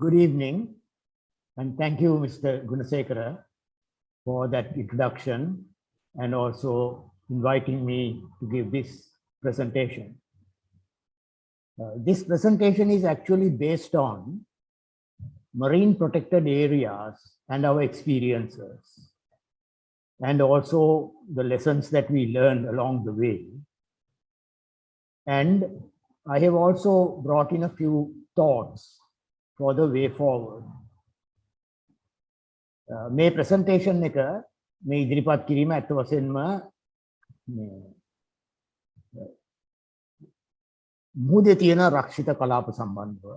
Good evening, and thank you, Mr. Gunasekara, for that introduction and also inviting me to give this presentation. This presentation is actually based on marine protected areas and our experiences, and also the lessons that we learned along the way. And I have also brought in a few thoughts for the way forward. මේ presentation එක මේ ඉදිරිපත් කිරීම ඇත්ත වශයෙන්ම මුහුදේ තියෙන රක්ෂිත කලාප සම්බන්ධව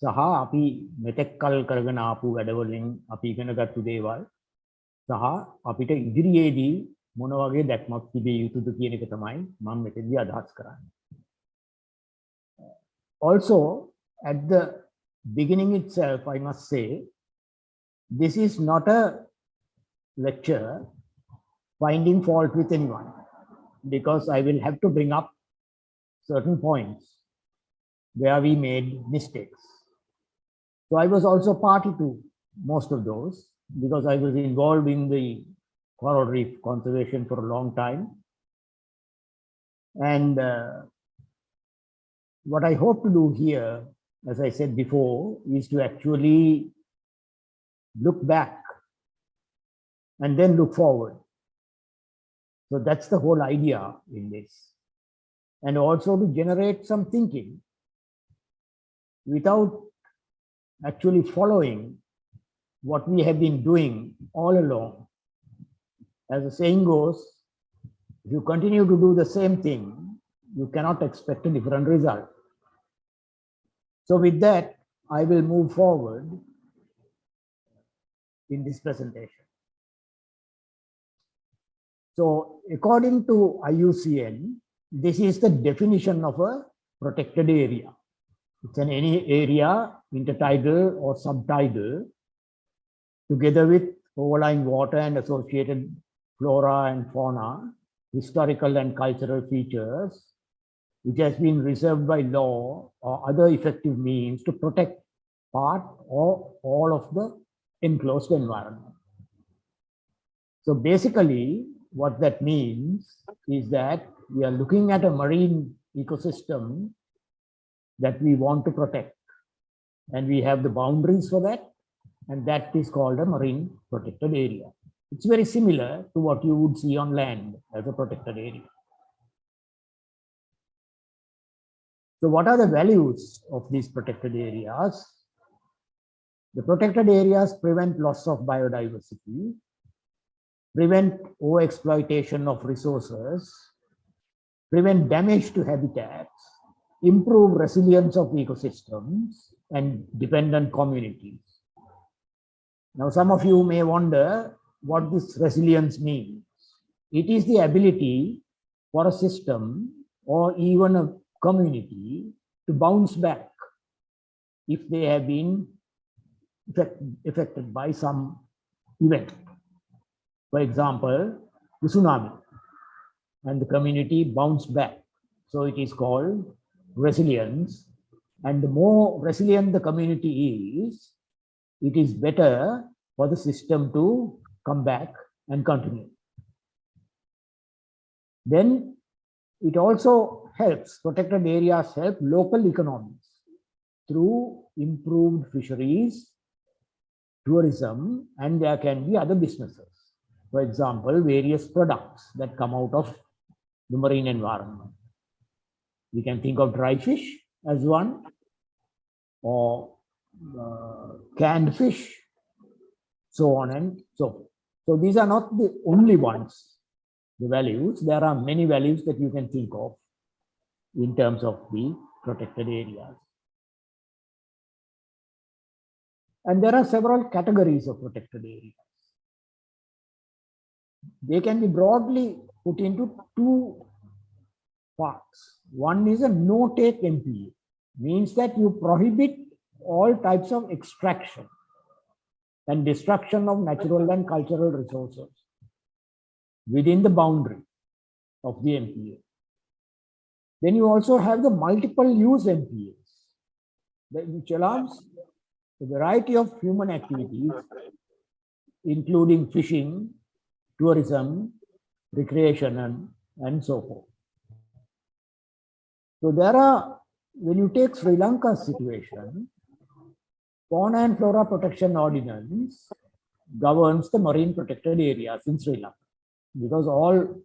සහ අපි මෙතෙක් කල් කරගෙන ආපු වැඩවලින් අපි ඉගෙනගත්තු දේවල් සහ අපිට ඉදිරියේදී මොන වගේ දැක්මක් තිබිය යුතුද කියන එක තමයි මම මෙතෙන්දී අදහස් කරන්නේ. Also, at the beginning itself, I must say, this is not a lecture finding fault with anyone, because I will have to bring up certain points where we made mistakes. So I was also party to most of those because I was involved in the coral reef conservation for a long time. And what I hope to do here, as I said before, is to actually look back and then look forward. So that's the whole idea in this. And also to generate some thinking without actually following what we have been doing all along. As the saying goes, if you continue to do the same thing, you cannot expect a different result. So with that, I will move forward in this presentation. So according to IUCN, this is the definition of a protected area. It's any area, intertidal or subtidal, together with overlying water and associated flora and fauna, historical and cultural features, which has been reserved by law or other effective means to protect part or all of the enclosed environment. So basically, what that means is that we are looking at a marine ecosystem that we want to protect, and we have the boundaries for that, and that is called a marine protected area. It's very similar to what you would see on land as a protected area. So what are the values of these protected areas? The protected areas prevent loss of biodiversity, prevent overexploitation of resources, prevent damage to habitats, improve resilience of ecosystems and dependent communities. Now, some of you may wonder what this resilience means. It is the ability for a system or even a community to bounce back if they have been affected by some event. For example, the tsunami, and the community bounced back. So it is called resilience. And the more resilient the community is, it is better for the system to come back and continue. Then it also helps, protected areas help local economies through improved fisheries, tourism, and there can be other businesses. For example, various products that come out of the marine environment. We can think of dry fish as one, or canned fish, so on and so forth. So these are not the only ones, the values. There are many values that you can think of in terms of the protected areas. And there are several categories of protected areas. They can be broadly put into two parts. One is a no-take MPA, means that you prohibit all types of extraction and destruction of natural and cultural resources within the boundary of the MPA. Then you also have the multiple use MPAs, which allows a variety of human activities, including fishing, tourism, recreation, and so forth. So there are, when you take Sri Lanka's situation, Fauna and Flora Protection Ordinance governs the marine protected areas in Sri Lanka, because all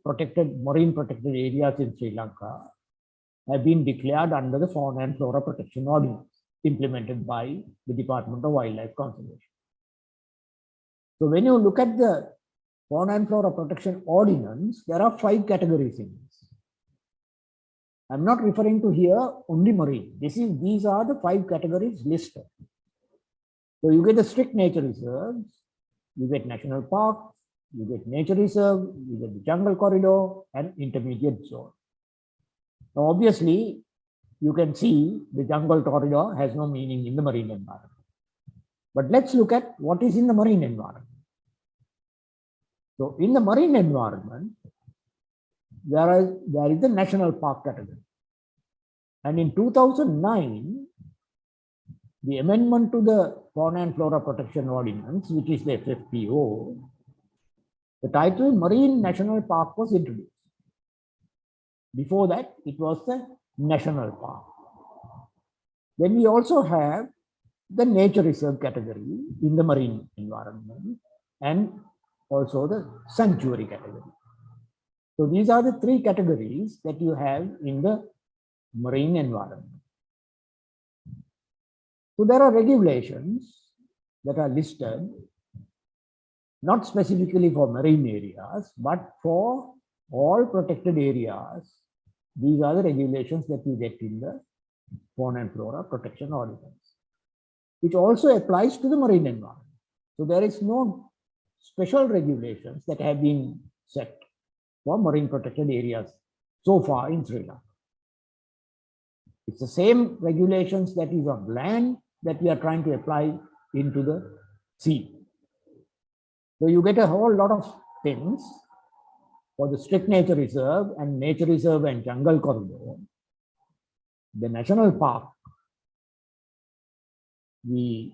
marine protected areas in Sri Lanka have been declared under the Fauna and Flora Protection Ordinance implemented by the Department of Wildlife Conservation. So when you look at the Fauna and Flora Protection Ordinance, there are 5 categories in this. I'm not referring to here only marine. These are the 5 categories listed. So you get the strict nature reserves, you get national parks, you get nature reserve, you get the jungle corridor and intermediate zone. Now, obviously, you can see the jungle corridor has no meaning in the marine environment. But let's look at what is in the marine environment. So in the marine environment, there is the national park category. And in 2009, the amendment to the Fauna and Flora Protection Ordinance, which is the FFPO, the title Marine National Park was introduced. Before that, it was the National Park. Then we also have the Nature Reserve category in the marine environment and also the Sanctuary category. So these are the 3 categories that you have in the marine environment. So there are regulations that are listed, not specifically for marine areas, but for all protected areas. These are the regulations that you get in the Fauna and Flora Protection Ordinance, which also applies to the marine environment. So there is no special regulations that have been set for marine protected areas so far in Sri Lanka. It's the same regulations that is on land that we are trying to apply into the sea. So you get a whole lot of things for the strict nature reserve and nature reserve and jungle corridor. The national park, the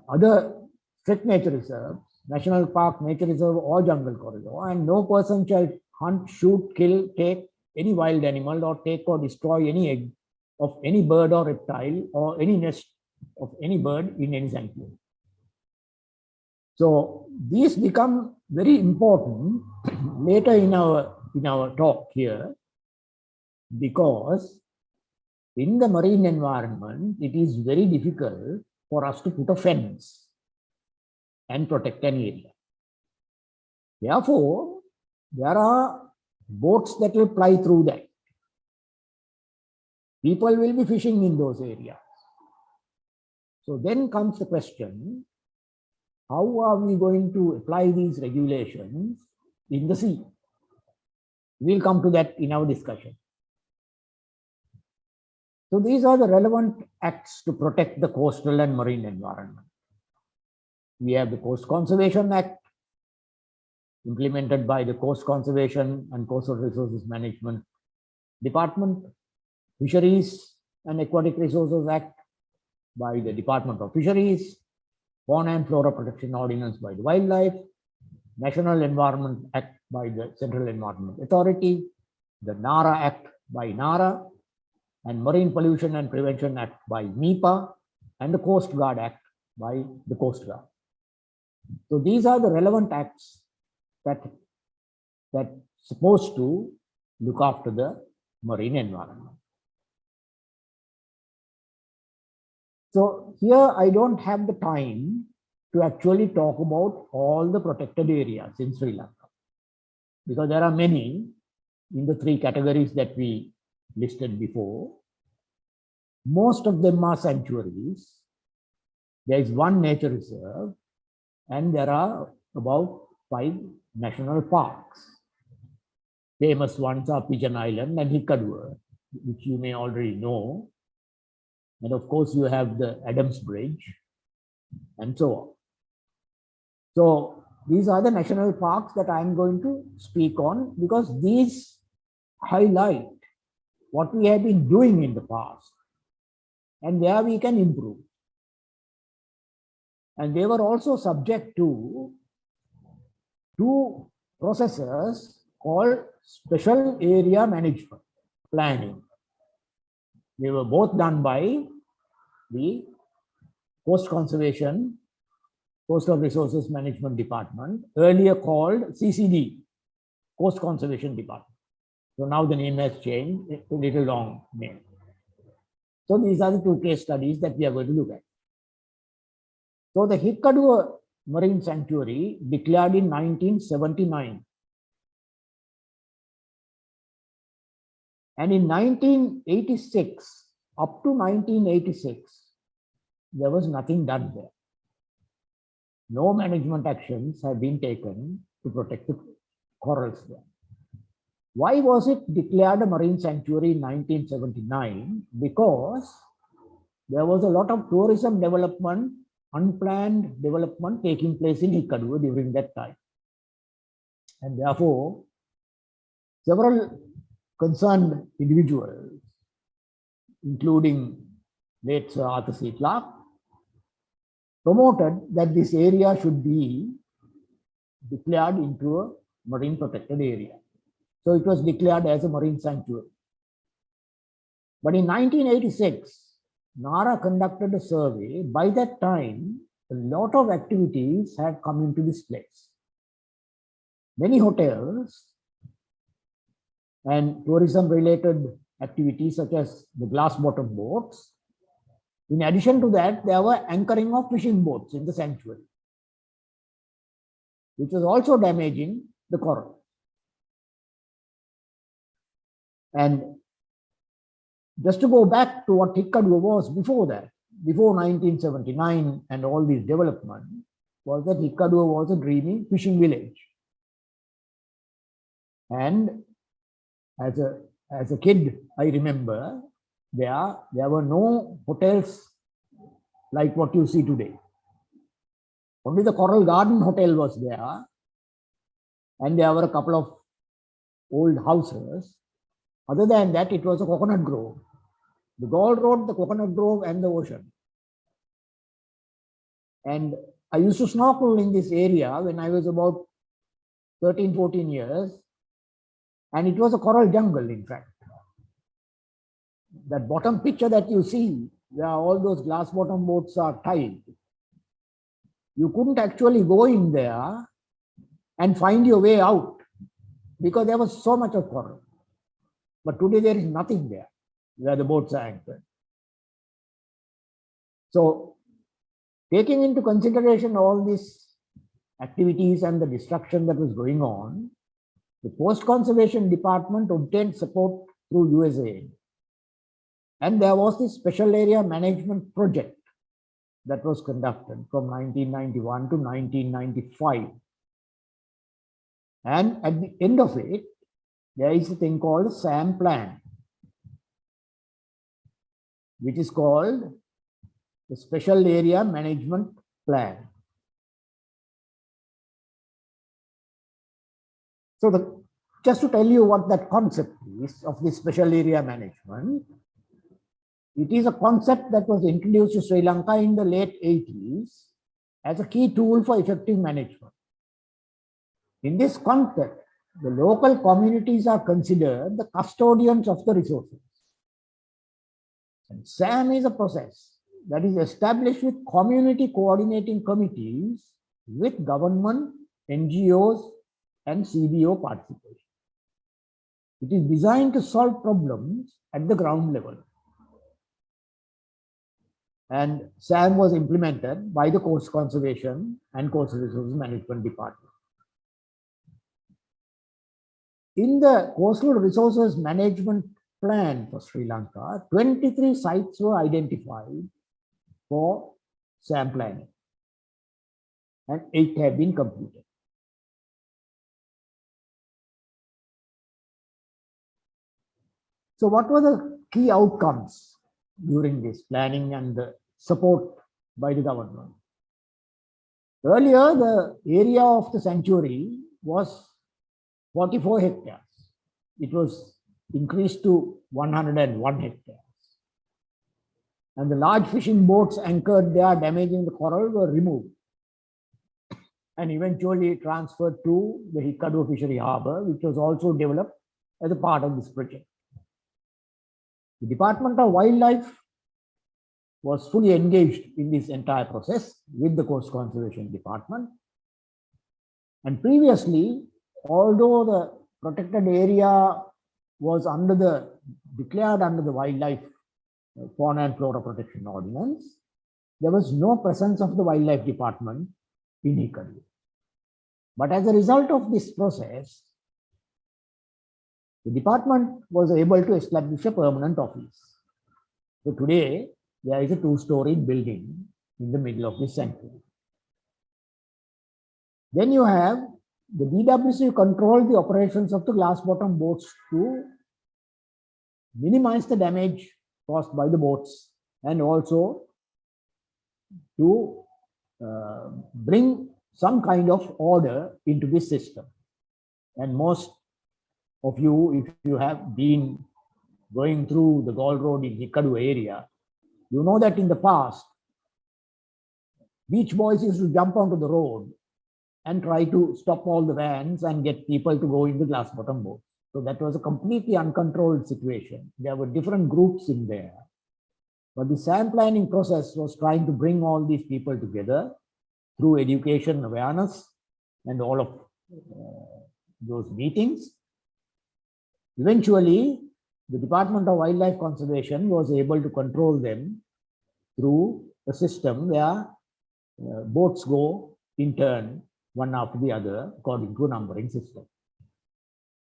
other strict nature reserves, national park, nature reserve or jungle corridor, and no person shall hunt, shoot, kill, take any wild animal or take or destroy any egg of any bird or reptile or any nest of any bird in any sanctuary. So these become very important later in our talk here, because in the marine environment, it is very difficult for us to put a fence and protect an area. Therefore, there are boats that will ply through that. People will be fishing in those areas. So then comes the question, how are we going to apply these regulations in the sea? We'll come to that in our discussion. So these are the relevant acts to protect the coastal and marine environment. We have the Coast Conservation Act, implemented by the Coast Conservation and Coastal Resources Management Department, Fisheries and Aquatic Resources Act by the Department of Fisheries, Fauna and Flora Protection Ordinance by the Wildlife, National Environment Act by the Central Environment Authority, the NARA Act by NARA, and Marine Pollution and Prevention Act by MIPA, and the Coast Guard Act by the Coast Guard. So these are the relevant acts that supposed to look after the marine environment. So here I don't have the time to actually talk about all the protected areas in Sri Lanka, because there are many in the 3 categories that we listed before. Most of them are sanctuaries. There is 1 nature reserve, and there are about 5 national parks. Famous ones are Pigeon Island and Hikkaduwa, which you may already know. And of course, you have the Adams Bridge and so on. So these are the national parks that I'm going to speak on, because these highlight what we have been doing in the past and where we can improve. And they were also subject to two processes called special area management planning. They were both done by the Coast Conservation, Coastal Resources Management Department, earlier called CCD, Coast Conservation Department. So now the name has changed, a little long name. So these are the two case studies that we are going to look at. So the Hikkadu Marine Sanctuary declared in 1979. And in 1986, up to 1986, there was nothing done there. No management actions have been taken to protect the corals there. Why was it declared a marine sanctuary in 1979? Because there was a lot of tourism development, unplanned development taking place in Hikkadu during that time. And therefore, several concerned individuals, including late Sir Arthur C. Clarke, promoted that this area should be declared into a marine protected area. So it was declared as a marine sanctuary. But in 1986, NARA conducted a survey. By that time, a lot of activities had come into this place. Many hotels and tourism-related activities such as the glass-bottom boats. In addition to that, there were anchoring of fishing boats in the sanctuary, which was also damaging the coral. And just to go back to what Hikkadu was before that, before 1979 and all these development, was that Hikkadu was a dreamy fishing village. And as a kid, I remember there were no hotels like what you see today. Only the Coral Garden Hotel was there, and there were a couple of old houses. Other than that, it was a coconut grove. The Gold Road, the coconut grove, and the ocean. And I used to snorkel in this area when I was about 13, 14 years. And it was a coral jungle, in fact. That bottom picture that you see, where all those glass bottom boats are tied, you couldn't actually go in there and find your way out because there was so much of coral. But today there is nothing there where the boats are anchored. So, taking into consideration all these activities and the destruction that was going on, the Coast Conservation Department obtained support through USAID. And there was this special area management project that was conducted from 1991 to 1995. And at the end of it, there is a thing called the SAM plan, which is called the Special Area Management Plan. So just to tell you what that concept is of the special area management, it is a concept that was introduced to Sri Lanka in the late 80s as a key tool for effective management. In this context, the local communities are considered the custodians of the resources. And SAM is a process that is established with community coordinating committees with government, NGOs, and CBO participation. It is designed to solve problems at the ground level. And SAM was implemented by the Coast Conservation and Coastal Resources Management Department. In the Coastal Resources Management Plan for Sri Lanka, 23 sites were identified for SAM planning, and 8 have been completed. So what were the key outcomes during this planning and the support by the government? Earlier, the area of the sanctuary was 44 hectares. It was increased to 101 hectares. and the large fishing boats anchored there damaging the coral were removed and eventually transferred to the Hikadu Fishery Harbour, which was also developed as a part of this project. The Department of Wildlife was fully engaged in this entire process with the Coast Conservation Department. And previously, although the protected area was declared under the Wildlife Fauna and Flora Protection Ordinance, there was no presence of the Wildlife Department in Hikadu. But as a result of this process, the department was able to establish a permanent office. So today, there is a two-story building in the middle of this sanctuary. Then you have the DWC control the operations of the glass bottom boats to minimize the damage caused by the boats and also to bring some kind of order into this system. And most of you, if you have been going through the Gold Road in Hikadu area, you know that in the past, beach boys used to jump onto the road and try to stop all the vans and get people to go in the glass bottom boat. So that was a completely uncontrolled situation. There were different groups in there. But the SAM planning process was trying to bring all these people together through education, awareness, and all of those meetings. Eventually, the Department of Wildlife Conservation was able to control them through a system where boats go in turn, one after the other, according to a numbering system.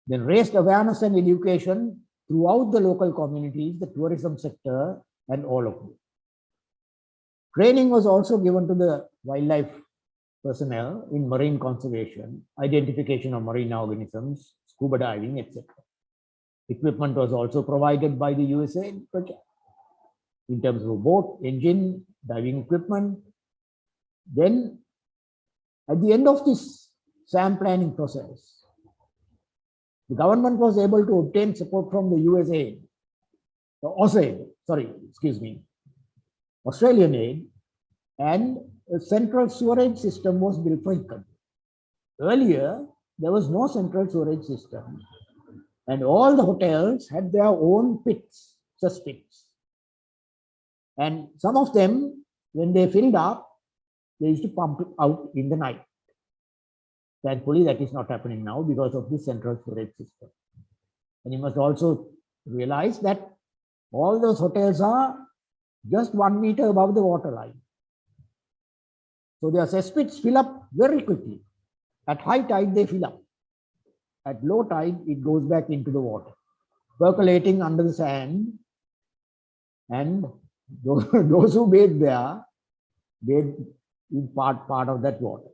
Then raised awareness and education throughout the local communities, the tourism sector, and all of it. Training was also given to the wildlife personnel in marine conservation, identification of marine organisms, scuba diving, etc. Equipment was also provided by the USAID project in terms of boat, engine, diving equipment. Then at the end of this SAM planning process, the government was able to obtain support from the Australian aid, and a central sewerage system was built for Hikadu. Earlier, there was no central sewerage system, and all the hotels had their own pits, cesspits. And some of them, when they filled up, they used to pump it out in the night. Thankfully, that is not happening now because of the central storage system. And you must also realize that all those hotels are just 1 meter above the water line. So their cesspits fill up very quickly. At high tide, they fill up. At low tide, it goes back into the water, percolating under the sand. And those who bathe there, bathe in part of that water.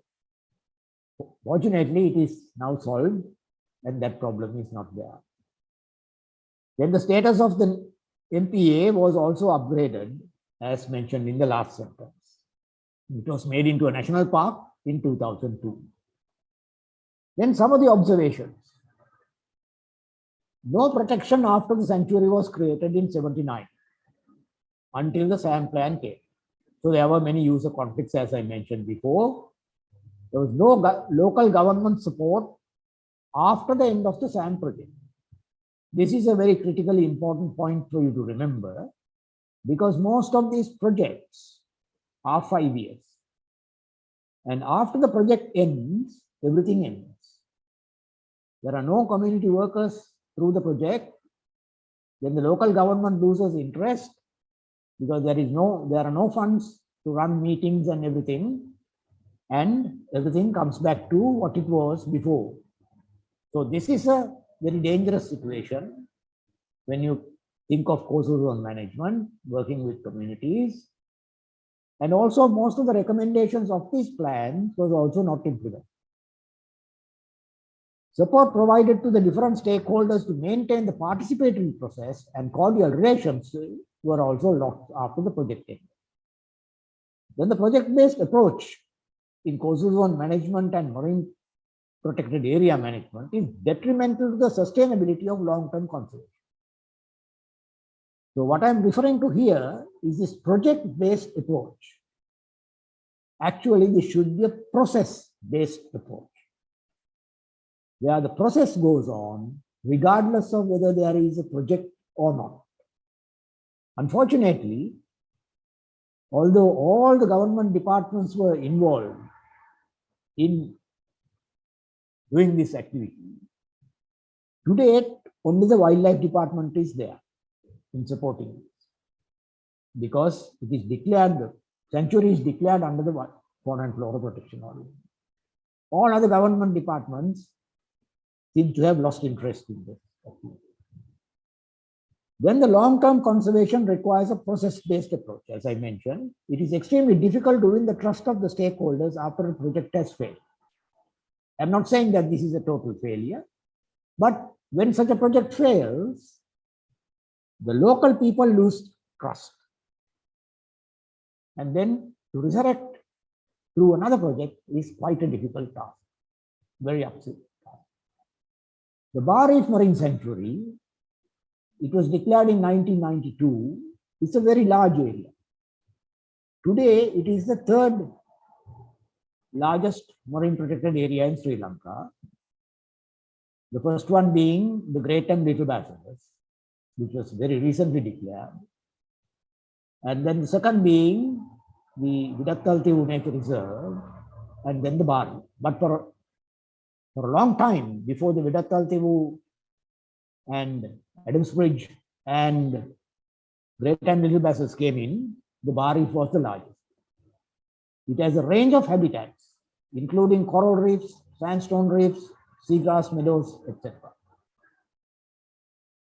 Fortunately, it is now solved and that problem is not there. Then the status of the MPA was also upgraded, as mentioned in the last sentence. It was made into a national park in 2002. Then some of the observations. No protection after the sanctuary was created in 79 until the SAM plan came. So there were many user conflicts, as I mentioned before. There was no local government support after the end of the SAM project. This is a very critically important point for you to remember, because most of these projects are 5 years. And after the project ends, everything ends. There are no community workers through the project. Then the local government loses interest because there are no funds to run meetings and everything. And everything comes back to what it was before. So this is a very dangerous situation when you think of coastal zone management, working with communities. And also most of the recommendations of these plans was also not implemented. Support provided to the different stakeholders to maintain the participatory process and cordial relations were also lost after the project ended. Then the project-based approach in coastal zone management and marine protected area management is detrimental to the sustainability of long-term conservation. So what I'm referring to here is this project-based approach. Actually, this should be a process-based approach, where the process goes on regardless of whether there is a project or not. Unfortunately, although all the government departments were involved in doing this activity, to date, only the wildlife department is there in supporting this, because it is declared, the sanctuary is declared under the Fauna and Flora Protection Order. All other government departments seem to have lost interest in this activity. Then the long-term conservation requires a process-based approach. As I mentioned, it is extremely difficult to win the trust of the stakeholders after a project has failed. I'm not saying that this is a total failure, but when such a project fails, the local people lose trust. And then to resurrect through another project is quite a difficult task, very upsetting task. The Bar Reef Marine Sanctuary, it was declared in 1992. It's a very large area. Today, it is the third largest marine protected area in Sri Lanka. The first one being the Great and Little Basses, which was very recently declared. And then the second being the SLT-MOBITEL Nature Reserve, and then the Bar Reef. But for a long time, before the SLT-MOBITEL and Adams Bridge and Great and Little Basses came in, the Bar Reef was the largest. It has a range of habitats, including coral reefs, sandstone reefs, seagrass meadows, etc.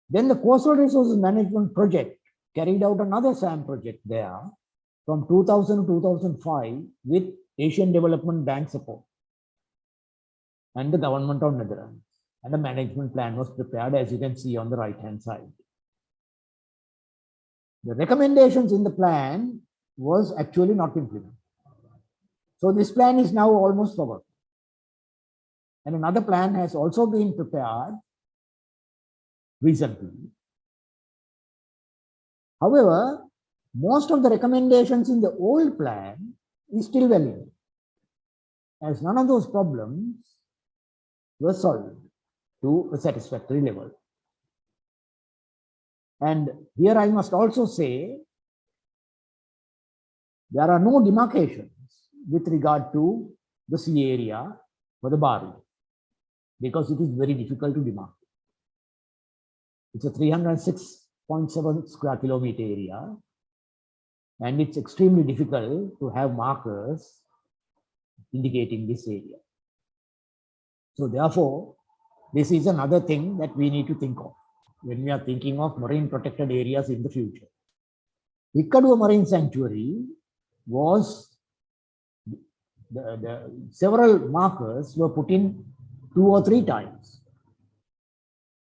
Then the Coastal Resources Management Project carried out another SAM project there from 2000 to 2005 with Asian Development Bank support and the government of Netherlands. And a management plan was prepared, as you can see on the right-hand side. The recommendations in the plan was actually not implemented. So this plan is now almost forgotten. And another plan has also been prepared recently. However, most of the recommendations in the old plan is still valid, as none of those problems were solved to a satisfactory level. And here I must also say, there are no demarcations with regard to the sea area for the Bar Reef, because it is very difficult to demarcate. It's a 306.7 square kilometer area, and it's extremely difficult to have markers indicating this area. So therefore, this is another thing that we need to think of when we are thinking of marine protected areas in the future. Ikkadua Marine Sanctuary was, several markers were put in 2 or 3 times.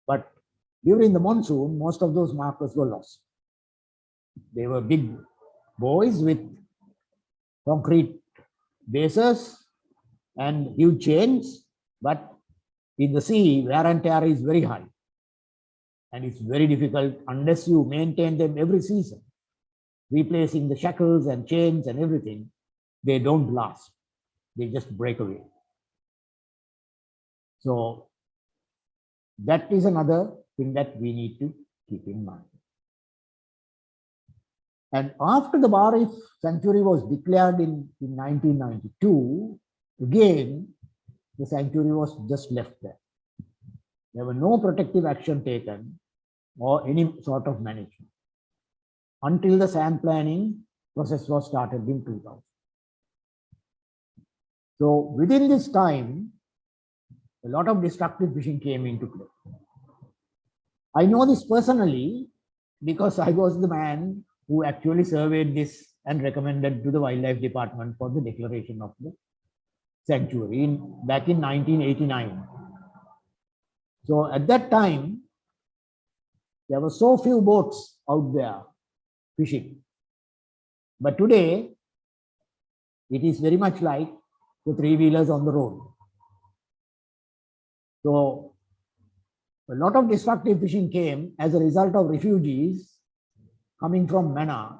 But during the monsoon, most of those markers were lost. They were big buoys with concrete bases and huge chains, but in the sea, wear and tear is very high. And it's very difficult unless you maintain them every season, replacing the shackles and chains and everything. They don't last. They just break away. So that is another thing that we need to keep in mind. And after the Bar Reef Sanctuary was declared in 1992, again, the sanctuary was just left there. There were no protective action taken or any sort of management until the SAM planning process was started in 2000. So within this time, a lot of destructive fishing came into play. I know this personally because I was the man who actually surveyed this and recommended to the Wildlife Department for the declaration of the sanctuary back in 1989. So at that time, there were so few boats out there fishing. But today, it is very much like the 3-wheelers on the road. So a lot of destructive fishing came as a result of refugees coming from Mana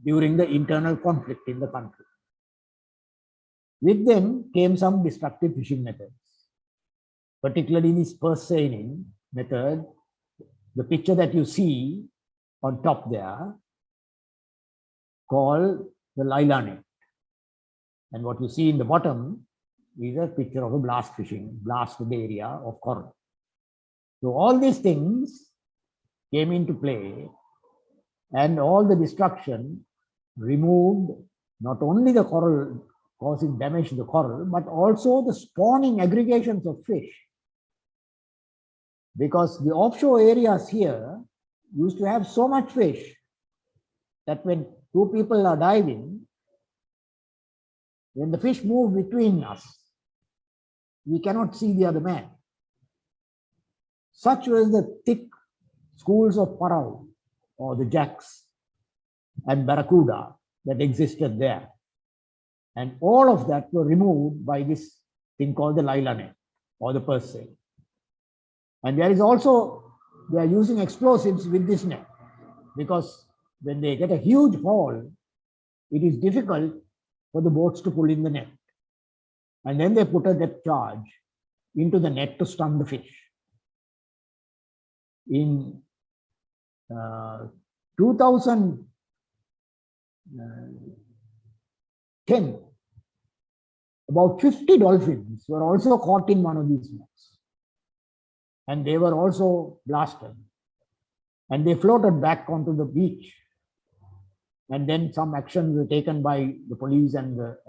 during the internal conflict in the country. With them came some destructive fishing methods, particularly this purse seining method. The picture that you see on top there, called the Lila net. And what you see in the bottom is a picture of a blasted area of coral. So all these things came into play, and all the destruction removed not only the coral, causing damage to the coral, but also the spawning aggregations of fish. Because the offshore areas here used to have so much fish that when two people are diving, when the fish move between us, we cannot see the other man. Such was the thick schools of parau, or the jacks and barracuda that existed there. And all of that were removed by this thing called the Lila net, or the purse seine. And there is also, they are using explosives with this net, because when they get a huge haul, it is difficult for the boats to pull in the net. And then they put a depth charge into the net to stun the fish. In 2010, about 50 dolphins were also caught in one of these nets. And they were also blasted. And they floated back onto the beach. And then some actions were taken by the police and the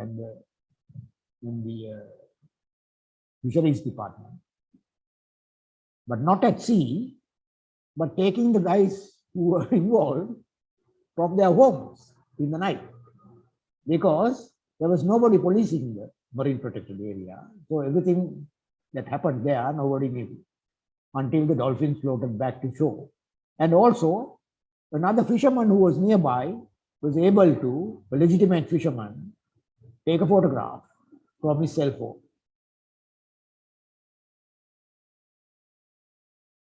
fisheries department. But not at sea, but taking the guys who were involved from their homes in the night, because there was nobody policing the marine protected area. So everything that happened there, nobody knew until the dolphins floated back to shore. And also, another fisherman who was nearby was able to, a legitimate fisherman, take a photograph from his cell phone.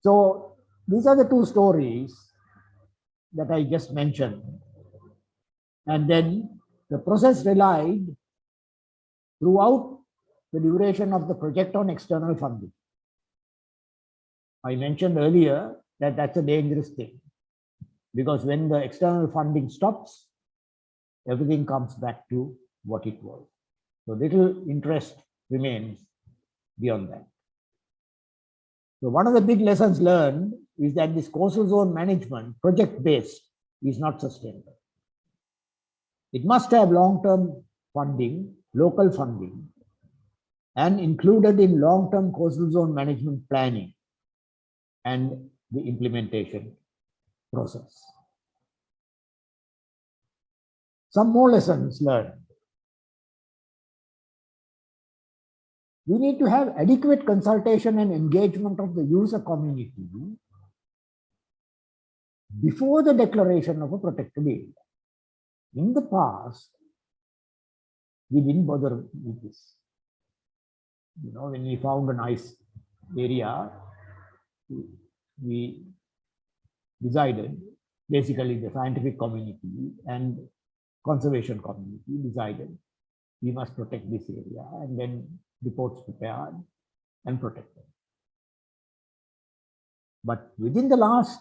So these are the two stories that I just mentioned. And then the process relied throughout the duration of the project on external funding. I mentioned earlier that that's a dangerous thing, because when the external funding stops, everything comes back to what it was. So little interest remains beyond that. So one of the big lessons learned is that this coastal zone management, project-based, is not sustainable. It must have long-term funding, local funding, and included in long-term coastal zone management planning and the implementation process. Some more lessons learned. We need to have adequate consultation and engagement of the user community before the declaration of a protected area. In the past, we didn't bother with this. You know, when we found a nice area, we decided, basically the scientific community and conservation community decided we must protect this area, and then reports prepared and protected. But within the last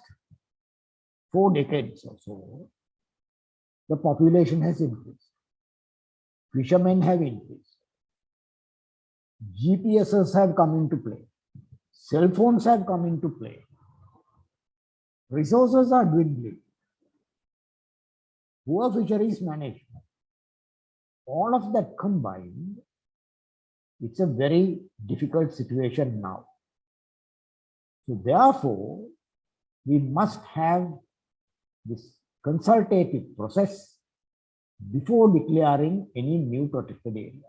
4 decades or so, the population has increased. Fishermen have increased. GPSs have come into play. Cell phones have come into play. Resources are dwindling. Poor fisheries management. All of that combined, it's a very difficult situation now. So therefore, we must have this consultative process before declaring any new protected areas.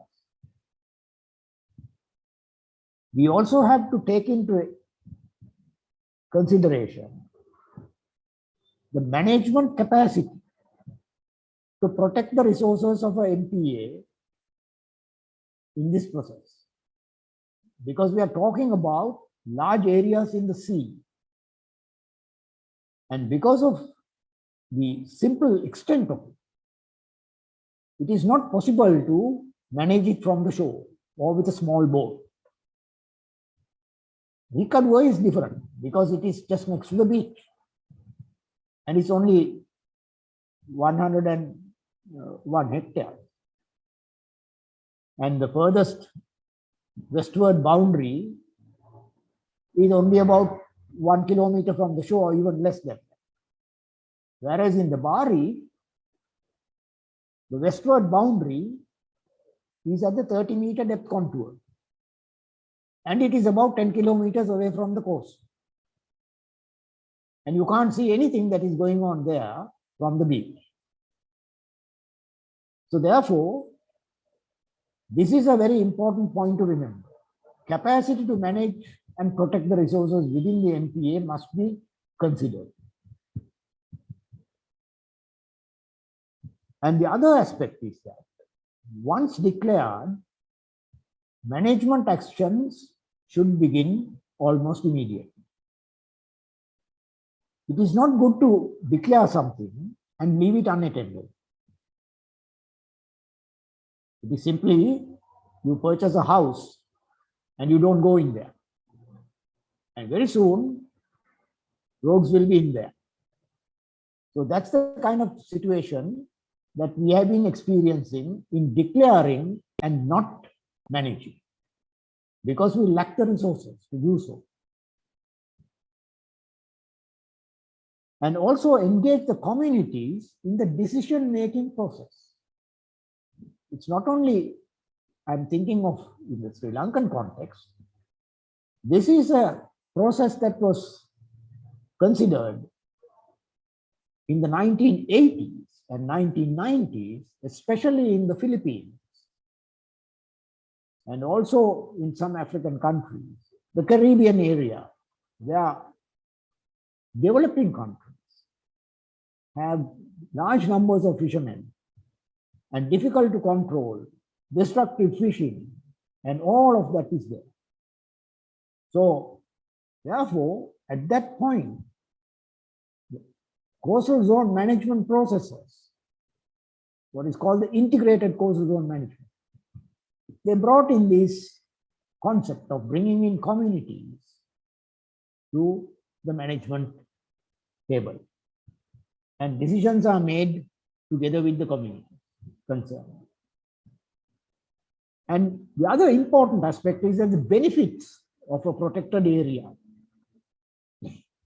We also have to take into consideration the management capacity to protect the resources of a MPA in this process. Because we are talking about large areas in the sea. And because of the simple extent of it. It is not possible to manage it from the shore or with a small boat. Recovery is different because it is just next to the beach and it's only 101 hectares. And the furthest westward boundary is only about 1 kilometer from the shore, even less than that. Whereas in the Bari, the westward boundary is at the 30-meter depth contour. And it is about 10 kilometers away from the coast. And you can't see anything that is going on there from the beach. So therefore, this is a very important point to remember. Capacity to manage and protect the resources within the MPA must be considered. And the other aspect is that once declared, management actions should begin almost immediately. It is not good to declare something and leave it unattended. It is simply you purchase a house and you don't go in there. And very soon, rogues will be in there. So that's the kind of situation that we have been experiencing in declaring and not managing, because we lack the resources to do so. And also engage the communities in the decision-making process. It's not only, I'm thinking of in the Sri Lankan context, this is a process that was considered in the 1980s and 1990s, especially in the Philippines, and also in some African countries, the Caribbean area, where developing countries have large numbers of fishermen and difficult to control, destructive fishing, and all of that is there. So, therefore, at that point, coastal zone management processes, what is called the integrated coastal zone management, they brought in this concept of bringing in communities to the management table. And decisions are made together with the community concerned. And the other important aspect is that the benefits of a protected area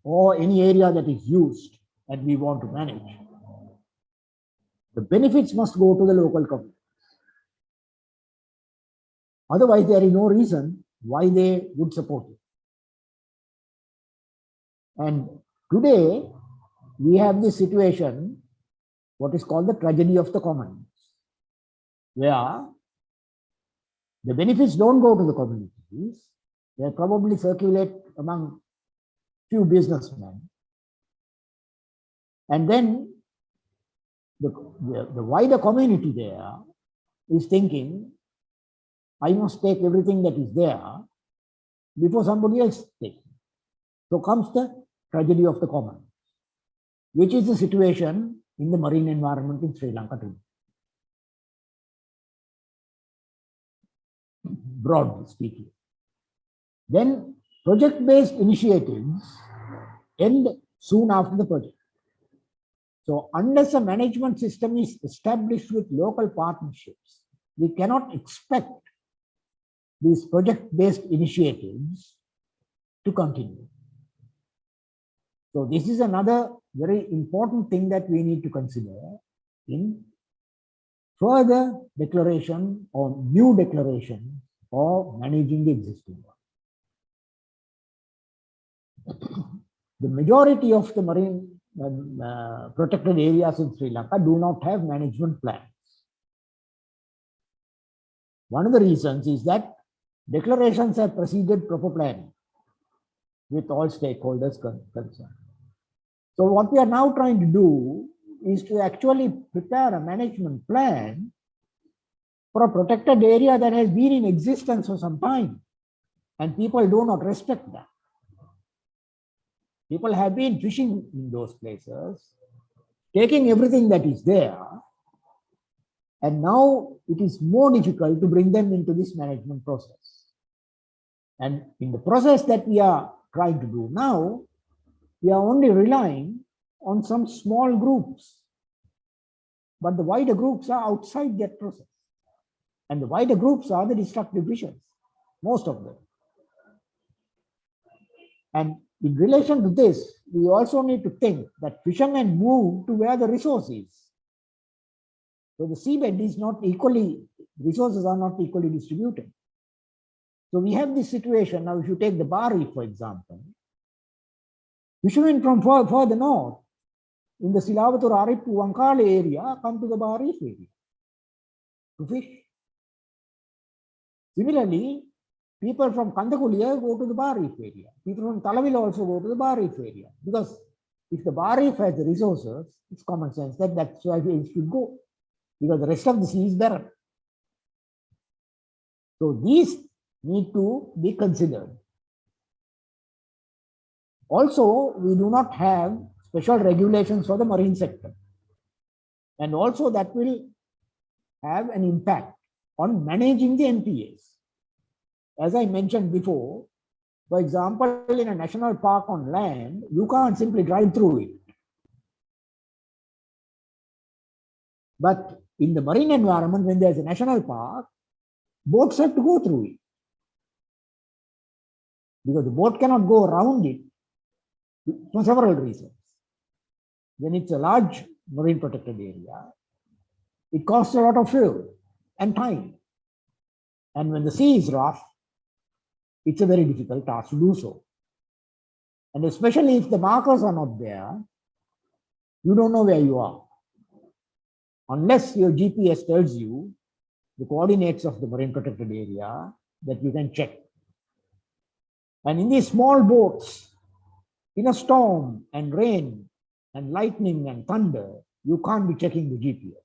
or any area that is used and we want to manage, the benefits must go to the local community. Otherwise, there is no reason why they would support it. And today, we have this situation, what is called the tragedy of the commons, where the benefits don't go to the communities, they probably circulate among few businessmen. And then the wider community there is thinking, I must take everything that is there before somebody else takes it. So comes the tragedy of the commons, which is the situation in the marine environment in Sri Lanka today. Broadly speaking. Then project-based initiatives end soon after the project. So unless a management system is established with local partnerships, we cannot expect these project-based initiatives to continue. So this is another very important thing that we need to consider in further declaration or new declaration or managing the existing one. The majority of the marine protected areas in Sri Lanka do not have management plans. One of the reasons is that declarations have preceded proper planning with all stakeholders concerned. So what we are now trying to do is to actually prepare a management plan for a protected area that has been in existence for some time, and people do not respect that. People have been fishing in those places taking everything that is there, and now it is more difficult to bring them into this management process. And in the process that we are trying to do now, we are only relying on some small groups, but the wider groups are outside that process. And the wider groups are the destructive fishes, most of them. And in relation to this, we also need to think that fishermen move to where the resource is. So the seabed is not equally, resources are not equally distributed. So we have this situation now. If you take the Bar Reef, for example, fishermen from further north in the Silavatur Arippu Wankale area come to the Bar Reef area to fish. Similarly, people from Kandakuliya go to the Bar Reef area. People from Talavila also go to the Bar Reef area, because if the Bar Reef has the resources, it's common sense that that's where it should go, because the rest of the sea is barren. So these need to be considered. Also, we do not have special regulations for the marine sector. And also that will have an impact on managing the NPAs. As I mentioned before, for example, in a national park on land, you can't simply drive through it. But in the marine environment, when there's a national park, boats have to go through it, because the boat cannot go around it for several reasons. When it's a large marine protected area, it costs a lot of fuel and time. And when the sea is rough, it's a very difficult task to do so. And especially if the markers are not there, you don't know where you are, unless your GPS tells you the coordinates of the marine protected area that you can check. And in these small boats, in a storm and rain and lightning and thunder, you can't be checking the GPS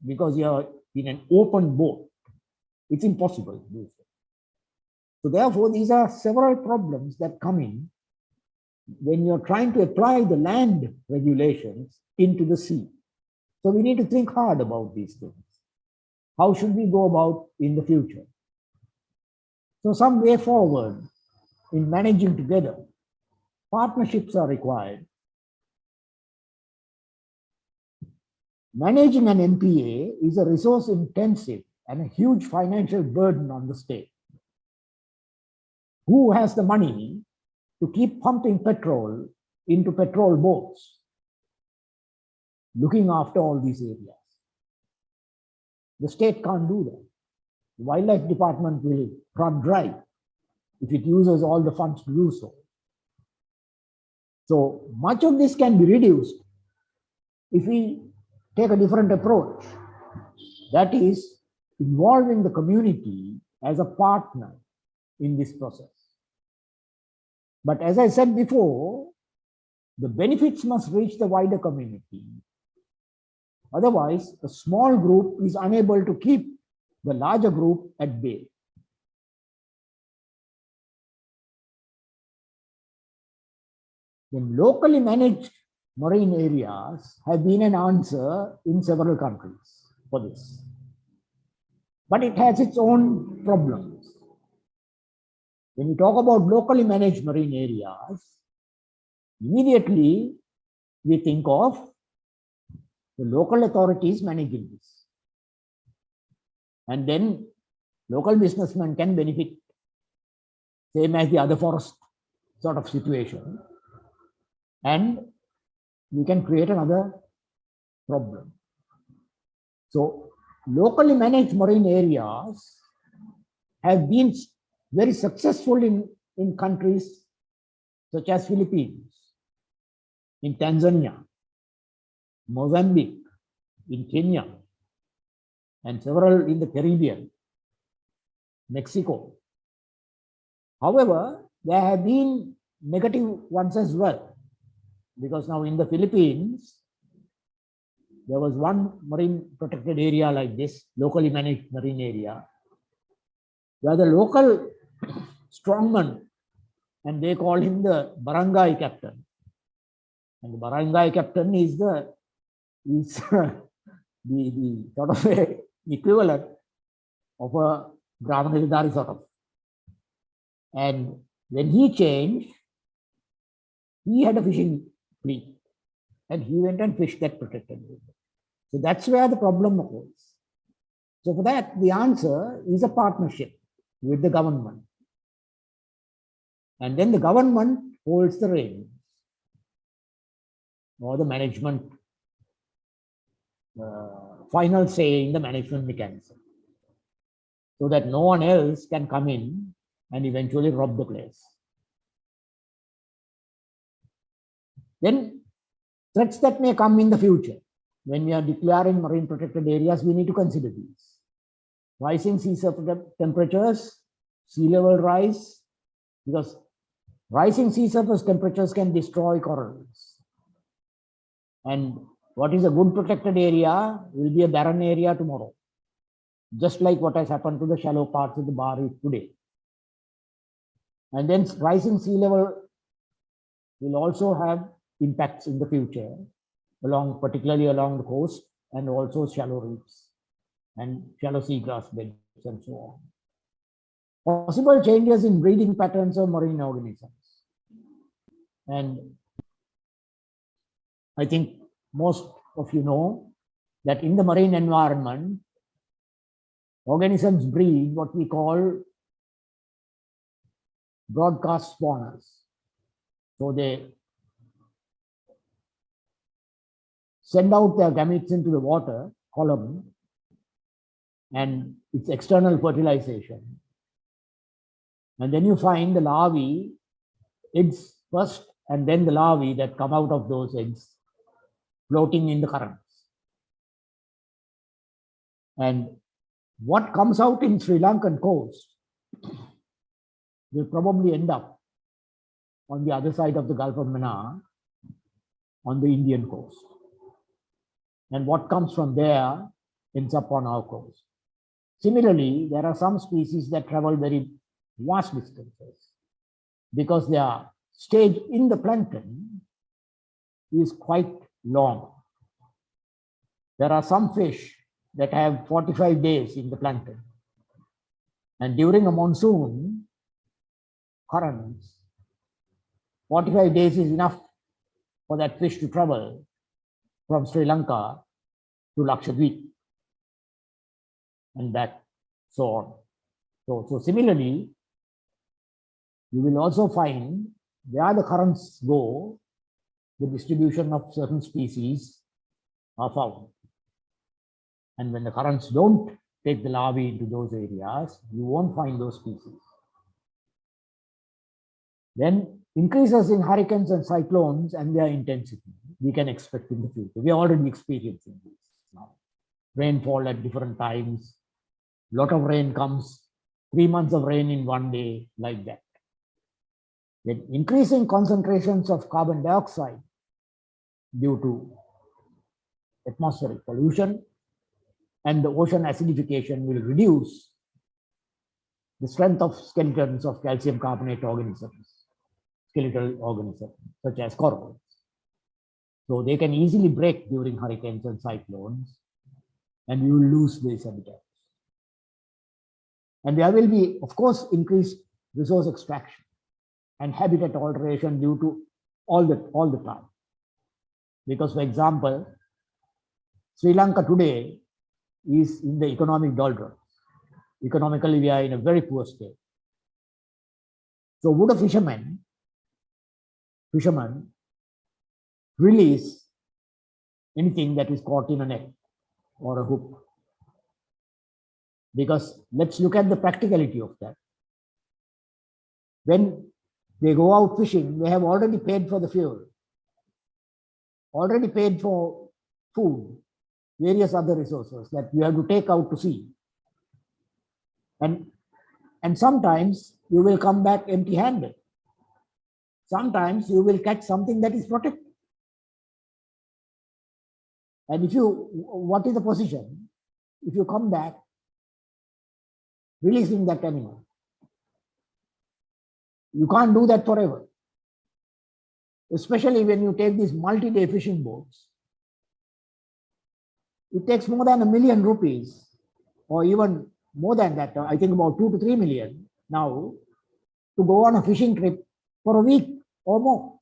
because you're in an open boat. It's impossible to do so. So therefore, these are several problems that come in when you're trying to apply the land regulations into the sea. So we need to think hard about these things. How should we go about in the future? So some way forward in managing together. Partnerships are required. Managing an NPA is a resource intensive and a huge financial burden on the state. Who has the money to keep pumping petrol into petrol boats, looking after all these areas? The state can't do that. The Wildlife Department will run dry if it uses all the funds to do so. So much of this can be reduced if we take a different approach. That is, involving the community as a partner in this process. But as I said before, the benefits must reach the wider community. Otherwise, a small group is unable to keep the larger group at bay. Then locally managed marine areas have been an answer in several countries for this. But it has its own problems. When you talk about locally managed marine areas, immediately we think of the local authorities managing this. And then local businessmen can benefit, same as the other forest sort of situation. And we can create another problem. So locally managed marine areas have been very successful in countries such as Philippines, in Tanzania, Mozambique, in Kenya, and several in the Caribbean, Mexico. However, there have been negative ones as well, because now in the Philippines, there was one marine protected area like this, locally managed marine area, where the local strongman, and they call him the barangay captain. And the barangay captain is the is the sort of a equivalent of a Brahmanidari sort of. And when he changed, he had a fishing fleet and he went and fished that protected area. So that's where the problem occurs. So for that, the answer is a partnership with the government. And then the government holds the reins, or the management, final say in the management mechanism, so that no one else can come in and eventually rob the place. Then threats that may come in the future. When we are declaring marine protected areas, we need to consider these. Rising sea surface temperatures, sea level rise, because rising sea surface temperatures can destroy corals. And what is a good protected area will be a barren area tomorrow, just like what has happened to the shallow parts of the Bar Reef today. And then rising sea level will also have impacts in the future, particularly along the coast, and also shallow reefs and shallow seagrass beds and so on. Possible changes in breeding patterns of marine organisms. And I think most of you know that in the marine environment, organisms breed what we call broadcast spawners. So they send out their gametes into the water column, and it's external fertilization. And then you find the larvae, eggs first, and then the larvae that come out of those eggs floating in the currents. And what comes out in Sri Lankan coast will probably end up on the other side of the Gulf of Mannar on the Indian coast. And what comes from there ends up on our coast. Similarly, there are some species that travel very vast distances because their stage in the plankton is quite long. There are some fish that have 45 days in the plankton. And during a monsoon currents, 45 days is enough for that fish to travel from Sri Lanka to Lakshadweep and back, so on. So similarly, you will also find where the currents go, the distribution of certain species are found. And when the currents don't take the larvae into those areas, you won't find those species. Then increases in hurricanes and cyclones and their intensity we can expect in the future. We are already experiencing this now. Rainfall at different times, a lot of rain comes, 3 months of rain in one day, like that. Then increasing concentrations of carbon dioxide due to atmospheric pollution and the ocean acidification will reduce the strength of skeletons of calcium carbonate organisms, skeletal organisms such as corals. So they can easily break during hurricanes and cyclones, and you will lose these habitats. And there will be, of course, increased resource extraction and habitat alteration due to all the time. Because, for example, Sri Lanka today is in the economic doldrums. Economically, we are in a very poor state. So would a fisherman release anything that is caught in a net or a hook? Because let's look at the practicality of that. When they go out fishing, they have already paid for the fuel, already paid for food, various other resources that you have to take out to sea. And sometimes you will come back empty-handed. Sometimes you will catch something that is protected. And what is the position? If you come back releasing that animal, you can't do that forever. Especially when you take these multi-day fishing boats it takes more than ₹1,000,000 or even more than that, I think about 2 to 3 million now, to go on a fishing trip for a week or more.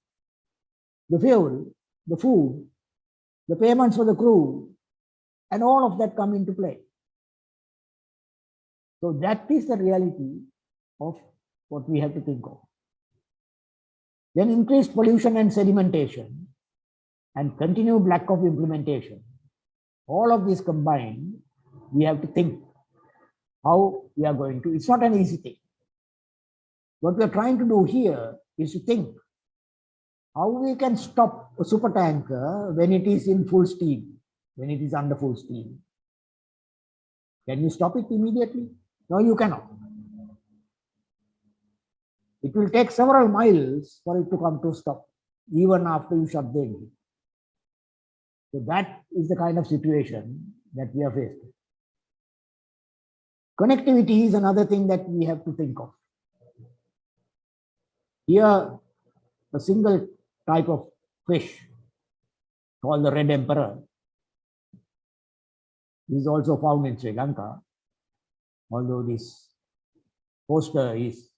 The fuel, the food, the payments for the crew, and all of that come into play. So that is the reality of what we have to think of. Then increased pollution and sedimentation and continued lack of implementation. All of these combined, we have to think how we are going to. It's not an easy thing. What we are trying to do here is to think how we can stop a supertanker when it is in full steam, when it is under full steam. Can you stop it immediately? No, you cannot. It will take several miles for it to come to a stop, even after you shut the engine. So that is the kind of situation that we are faced with. Connectivity is another thing that we have to think of. Here, a single type of fish called the red emperor is also found in Sri Lanka, although this poster is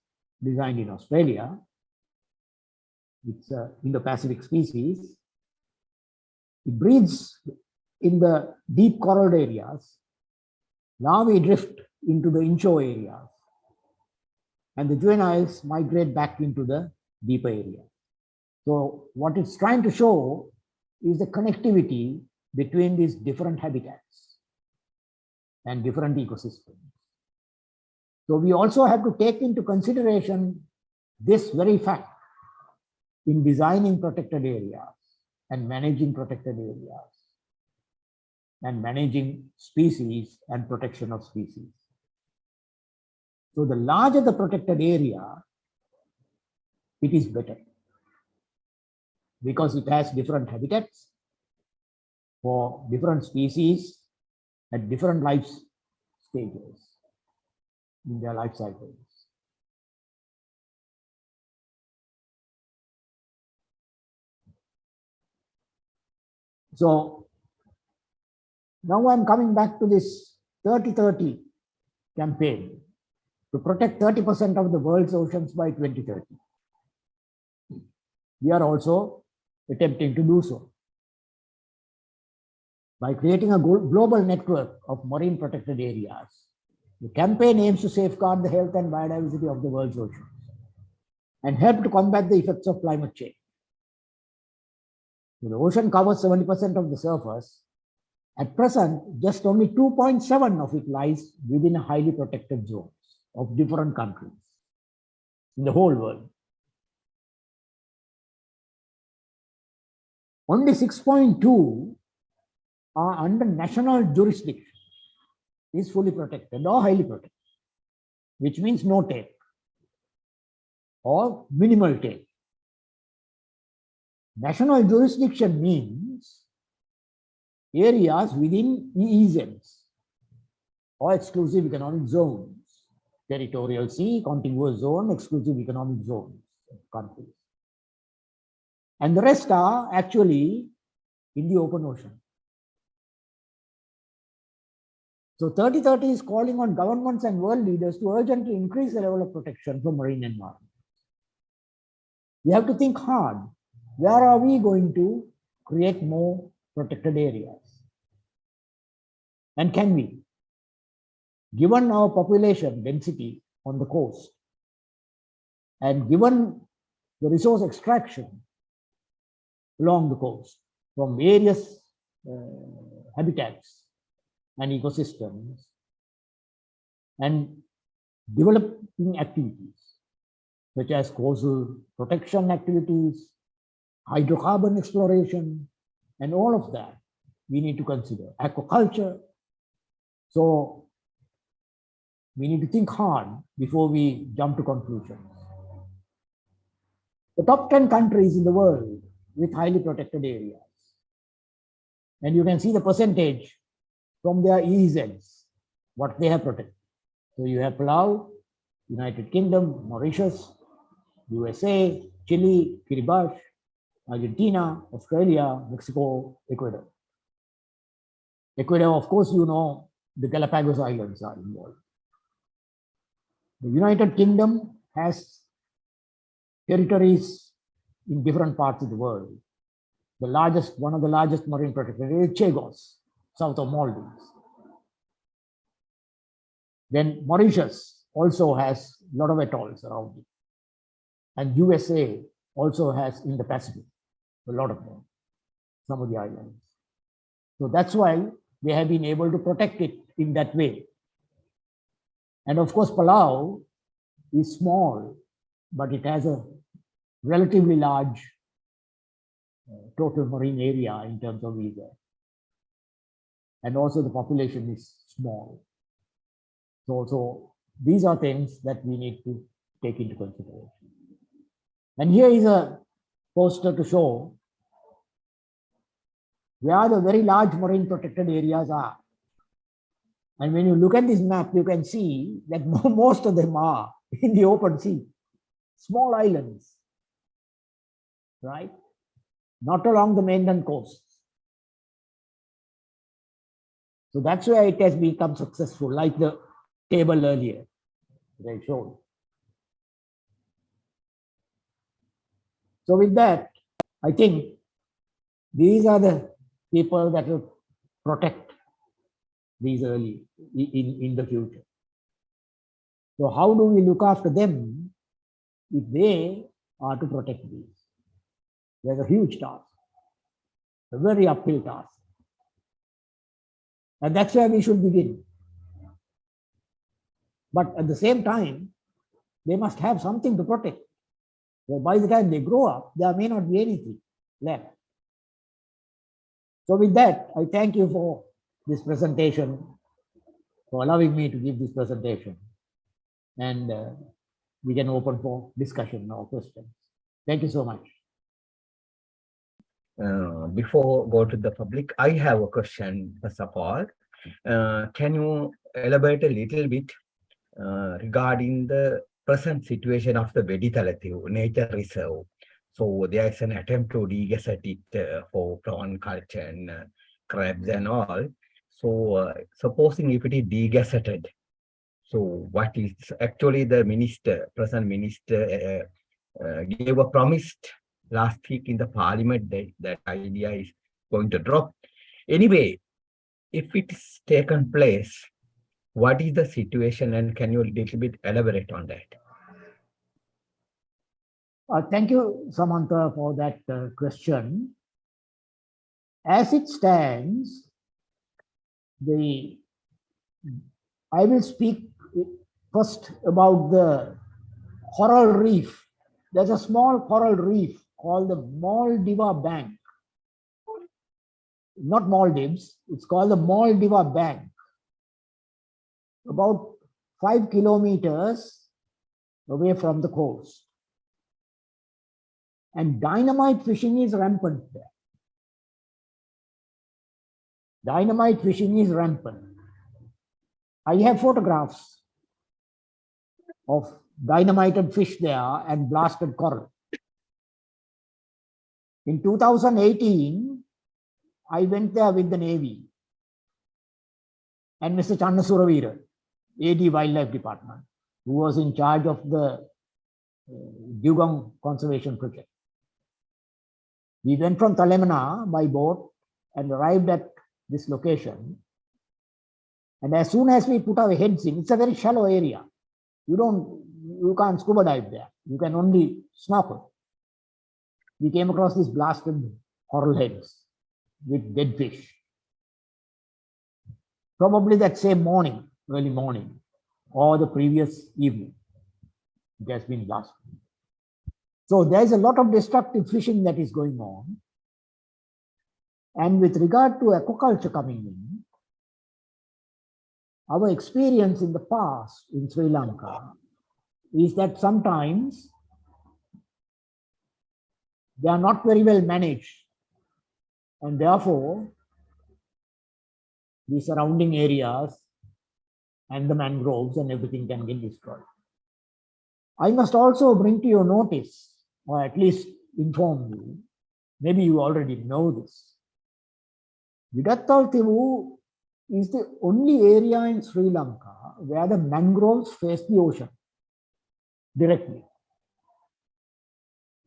designed in Australia. It's an Indo-Pacific species. It breeds in the deep coral areas. Now we drift into the inshore areas, and the juveniles migrate back into the deeper area. So what it's trying to show is the connectivity between these different habitats and different ecosystems. So we also have to take into consideration this very fact in designing protected areas and managing protected areas and managing species and protection of species. So the larger the protected area, it is better because it has different habitats for different species at different life stages in their life cycles. So now I'm coming back to this 30-30 campaign to protect 30% of the world's oceans by 2030. We are also attempting to do so by creating a global network of marine protected areas. The campaign aims to safeguard the health and biodiversity of the world's oceans and help to combat the effects of climate change. So the ocean covers 70% of the surface. At present, just only 2.7 of it lies within highly protected zones of different countries in the whole world. Only 6.2 are under national jurisdiction, is fully protected or highly protected, which means no take or minimal take. National jurisdiction means areas within EEZs or exclusive economic zones, territorial sea, contiguous zone, exclusive economic zones of countries. And the rest are actually in the open ocean. So 30-30 is calling on governments and world leaders to urgently increase the level of protection for marine environment. We have to think hard. Where are we going to create more protected areas? And can we? Given our population density on the coast and given the resource extraction along the coast from various habitats and ecosystems and developing activities such as coastal protection activities, hydrocarbon exploration, and all of that we need to consider. Aquaculture. So we need to think hard before we jump to conclusions. The top 10 countries in the world with highly protected areas. And you can see the percentage from their EEZs, what they have protected. So you have Palau, United Kingdom, Mauritius, USA, Chile, Kiribati, Argentina, Australia, Mexico, Ecuador. Ecuador, of course, you know, the Galapagos Islands are involved. The United Kingdom has territories in different parts of the world. The largest, one of the largest marine protected areas is Chagos, south of Maldives. Then Mauritius also has a lot of atolls around it. And USA also has in the Pacific, a lot of them, some of the islands. So that's why they have been able to protect it in that way. And of course, Palau is small, but it has a relatively large total marine area in terms of area. And also the population is small. So these are things that we need to take into consideration. And here is a poster to show where the very large marine protected areas are. And when you look at this map, you can see that most of them are in the open sea, small islands, right? Not along the mainland coast. So that's why it has become successful, like the table earlier that I showed. So with that, I think these are the people that will protect these early in the future. So how do we look after them if they are to protect these? There's a huge task, a very uphill task. And that's where we should begin. But at the same time, they must have something to protect. So by the time they grow up, there may not be anything left. So with that, I thank you for this presentation, for allowing me to give this presentation. And we can open for discussion or questions. Thank you so much. Before go to the public, I have a question first of all. Can you elaborate a little bit regarding the present situation of the Veditalative Nature Reserve? So there is an attempt to de-gazette it for prawn culture and crabs and all. So supposing if it is de-gazetted, so what is actually the present minister gave a promise last week in the parliament that idea is going to drop. Anyway, if it is taken place, what is the situation, and can you a little bit elaborate on that? Thank you, Samantha, for that question. As it stands, I will speak first about the coral reef. There's a small coral reef called the Maldiva Bank. Not Maldives, it's called the Maldiva Bank. About 5 kilometers away from the coast. And dynamite fishing is rampant there. Dynamite fishing is rampant. I have photographs of dynamited fish there and blasted coral. In 2018, I went there with the Navy and Mr. Channa Suravira, AD Wildlife Department, who was in charge of the Dugong Conservation Project. We went from Talemana by boat and arrived at this location. And as soon as we put our heads in, it's a very shallow area. You can't scuba dive there. You can only snorkel. We came across these blasted coral heads with dead fish. Probably that same morning, early morning, or the previous evening, it has been blasted. So there's a lot of destructive fishing that is going on. And with regard to aquaculture coming in, our experience in the past in Sri Lanka is that sometimes they are not very well managed, and therefore the surrounding areas and the mangroves and everything can get destroyed. I must also bring to your notice, or at least inform you, maybe you already know this. Vidattaltivu is the only area in Sri Lanka where the mangroves face the ocean directly.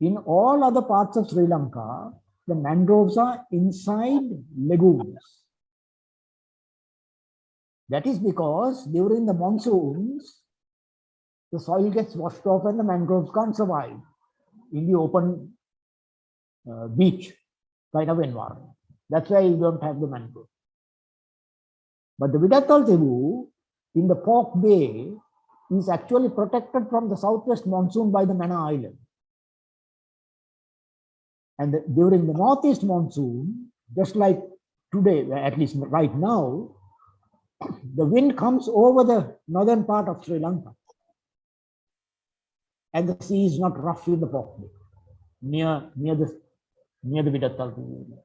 In all other parts of Sri Lanka, the mangroves are inside lagoons. That is because during the monsoons, the soil gets washed off and the mangroves can't survive in the open beach kind of environment. That's why you don't have the mangrove. But the Vidatal Tebu in the Pork Bay is actually protected from the southwest monsoon by the Manor Island. And during the northeast monsoon, just like today, at least right now, the wind comes over the northern part of Sri Lanka. And the sea is not rough in the Pork Bay, near the Vidatal area.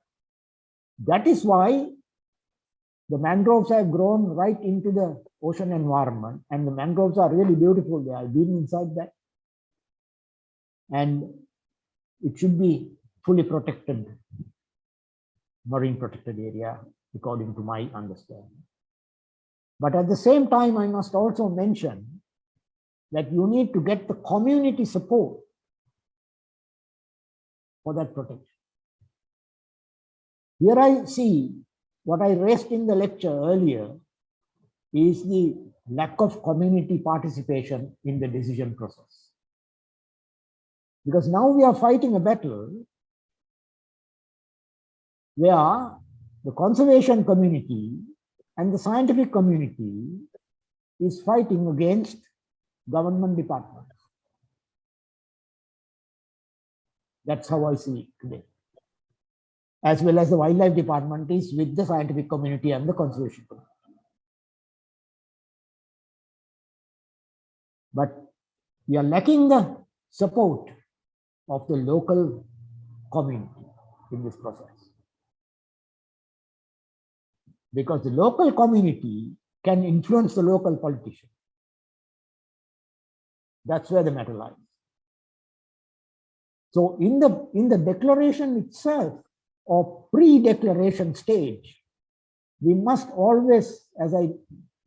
That is why the mangroves have grown right into the ocean environment, and the mangroves are really beautiful. They have been inside that. And it should be fully protected, marine protected area, according to my understanding. But at the same time, I must also mention that you need to get the community support for that protection. Here I see what I raised in the lecture earlier is the lack of community participation in the decision process. Because now we are fighting a battle where the conservation community and the scientific community is fighting against government departments. That's how I see it today. As well as the wildlife department is with the scientific community and the conservation community. But we are lacking the support of the local community in this process. Because the local community can influence the local politician. That's where the matter lies. So in the declaration itself, or pre-declaration stage, we must always, as I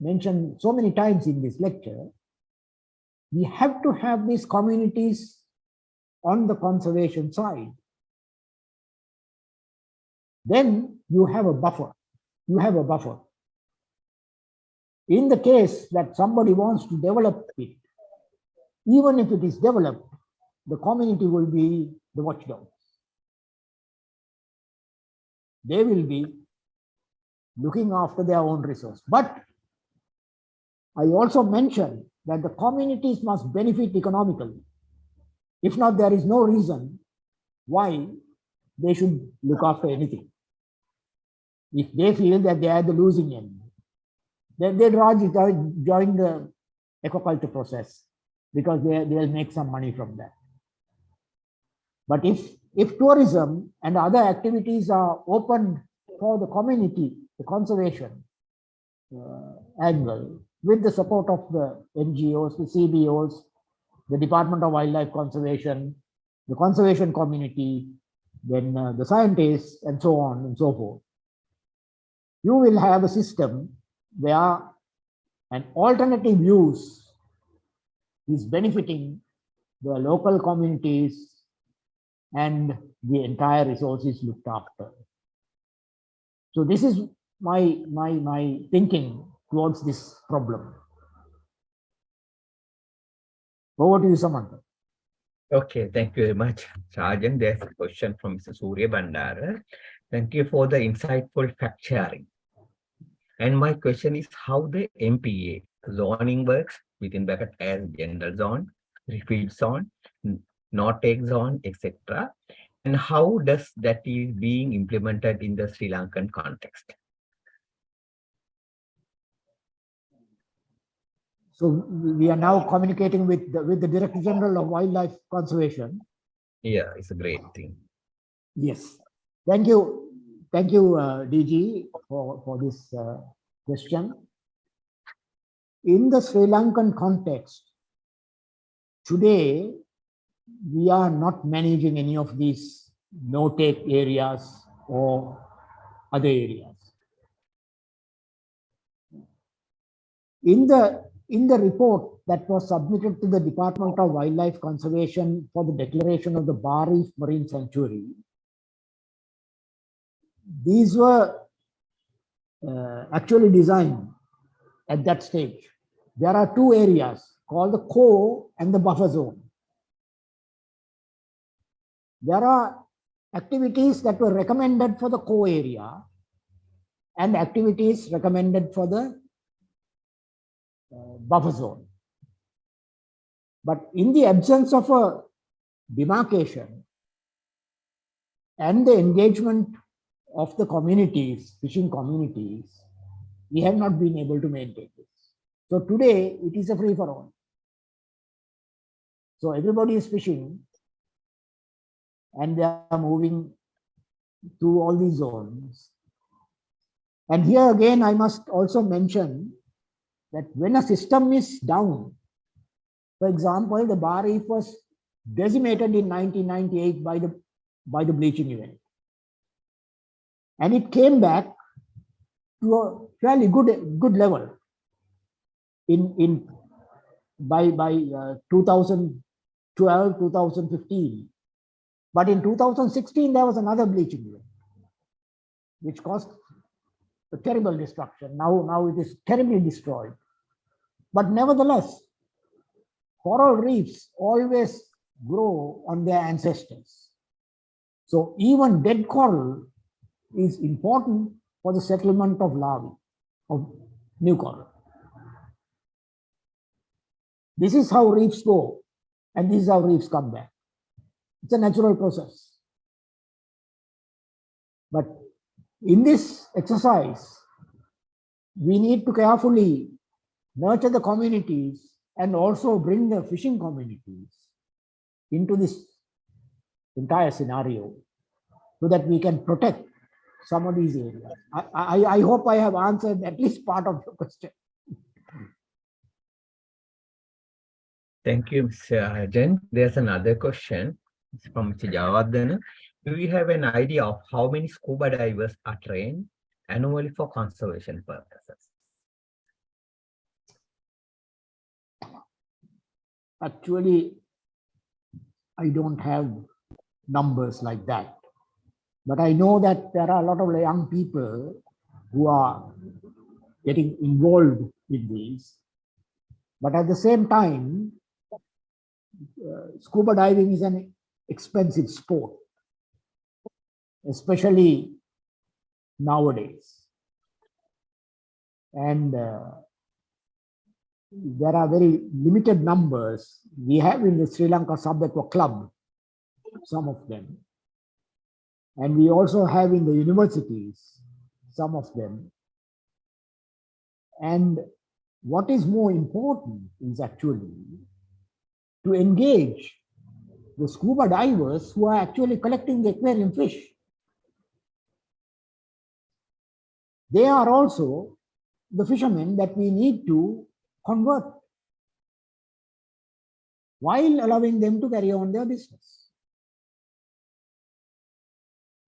mentioned so many times in this lecture, we have to have these communities on the conservation side. Then you have a buffer. You have a buffer. In the case that somebody wants to develop it, even if it is developed, the community will be the watchdogs. They will be looking after their own resource. But I also mentioned that the communities must benefit economically. If not, there is no reason why they should look after anything. If they feel that they are the losing end, then they'd rather join the aquaculture process because they'll make some money from that. But if tourism and other activities are open for the community, the conservation angle, with the support of the NGOs, the CBOs, the Department of Wildlife Conservation, the conservation community, then the scientists, and so on and so forth, you will have a system where an alternative use is benefiting the local communities and the entire resource is looked after. So this is my thinking towards this problem. Over to you, Samantha. Okay, thank you very much, Arjan. There's a question from Mr. Surya Bandara. Thank you for the insightful fact sharing. And my question is how the MPA zoning works within bracket as general zone, refuge zone, no-take zone, etc. And how does that is being implemented in the Sri Lankan context? So we are now communicating with the Director General of Wildlife Conservation. Yeah, it's a great thing. Yes, thank you, DG, for this question. In the Sri Lankan context, today we are not managing any of these no-take areas or other areas. In the report that was submitted to the Department of Wildlife Conservation for the declaration of the Bar Reef Marine Sanctuary, these were actually designed at that stage. There are two areas called the core and the buffer zone. There are activities that were recommended for the core area and activities recommended for the buffer zone. But in the absence of a demarcation and the engagement of the communities, fishing communities, we have not been able to maintain this. So today it is a free for all. So everybody is fishing and they are moving through all these zones. And here again, I must also mention that when a system is down, for example, the Bar Reef was decimated in 1998 by the bleaching event. And it came back to a fairly good level by 2012, 2015. But in 2016, there was another bleaching event, which caused a terrible destruction. Now it is terribly destroyed. But nevertheless, coral reefs always grow on their ancestors. So even dead coral is important for the settlement of larvae, of new coral. This is how reefs go, and this is how reefs come back. It's a natural process. But in this exercise, we need to carefully nurture the communities and also bring the fishing communities into this entire scenario so that we can protect some of these areas. I hope I have answered at least part of your question. Thank you, Mr. Arjan. There's another question from Mr. Javardhana. Do you have an idea of how many scuba divers are trained annually for conservation purposes? Actually, I don't have numbers like that. But I know that there are a lot of young people who are getting involved in these. But at the same time, scuba diving is an expensive sport, especially nowadays. And there are very limited numbers. We have in the Sri Lanka Sub-Aqua Club, some of them. And we also have in the universities, some of them. And what is more important is actually to engage the scuba divers who are actually collecting the aquarium fish. They are also the fishermen that we need to convert while allowing them to carry on their business,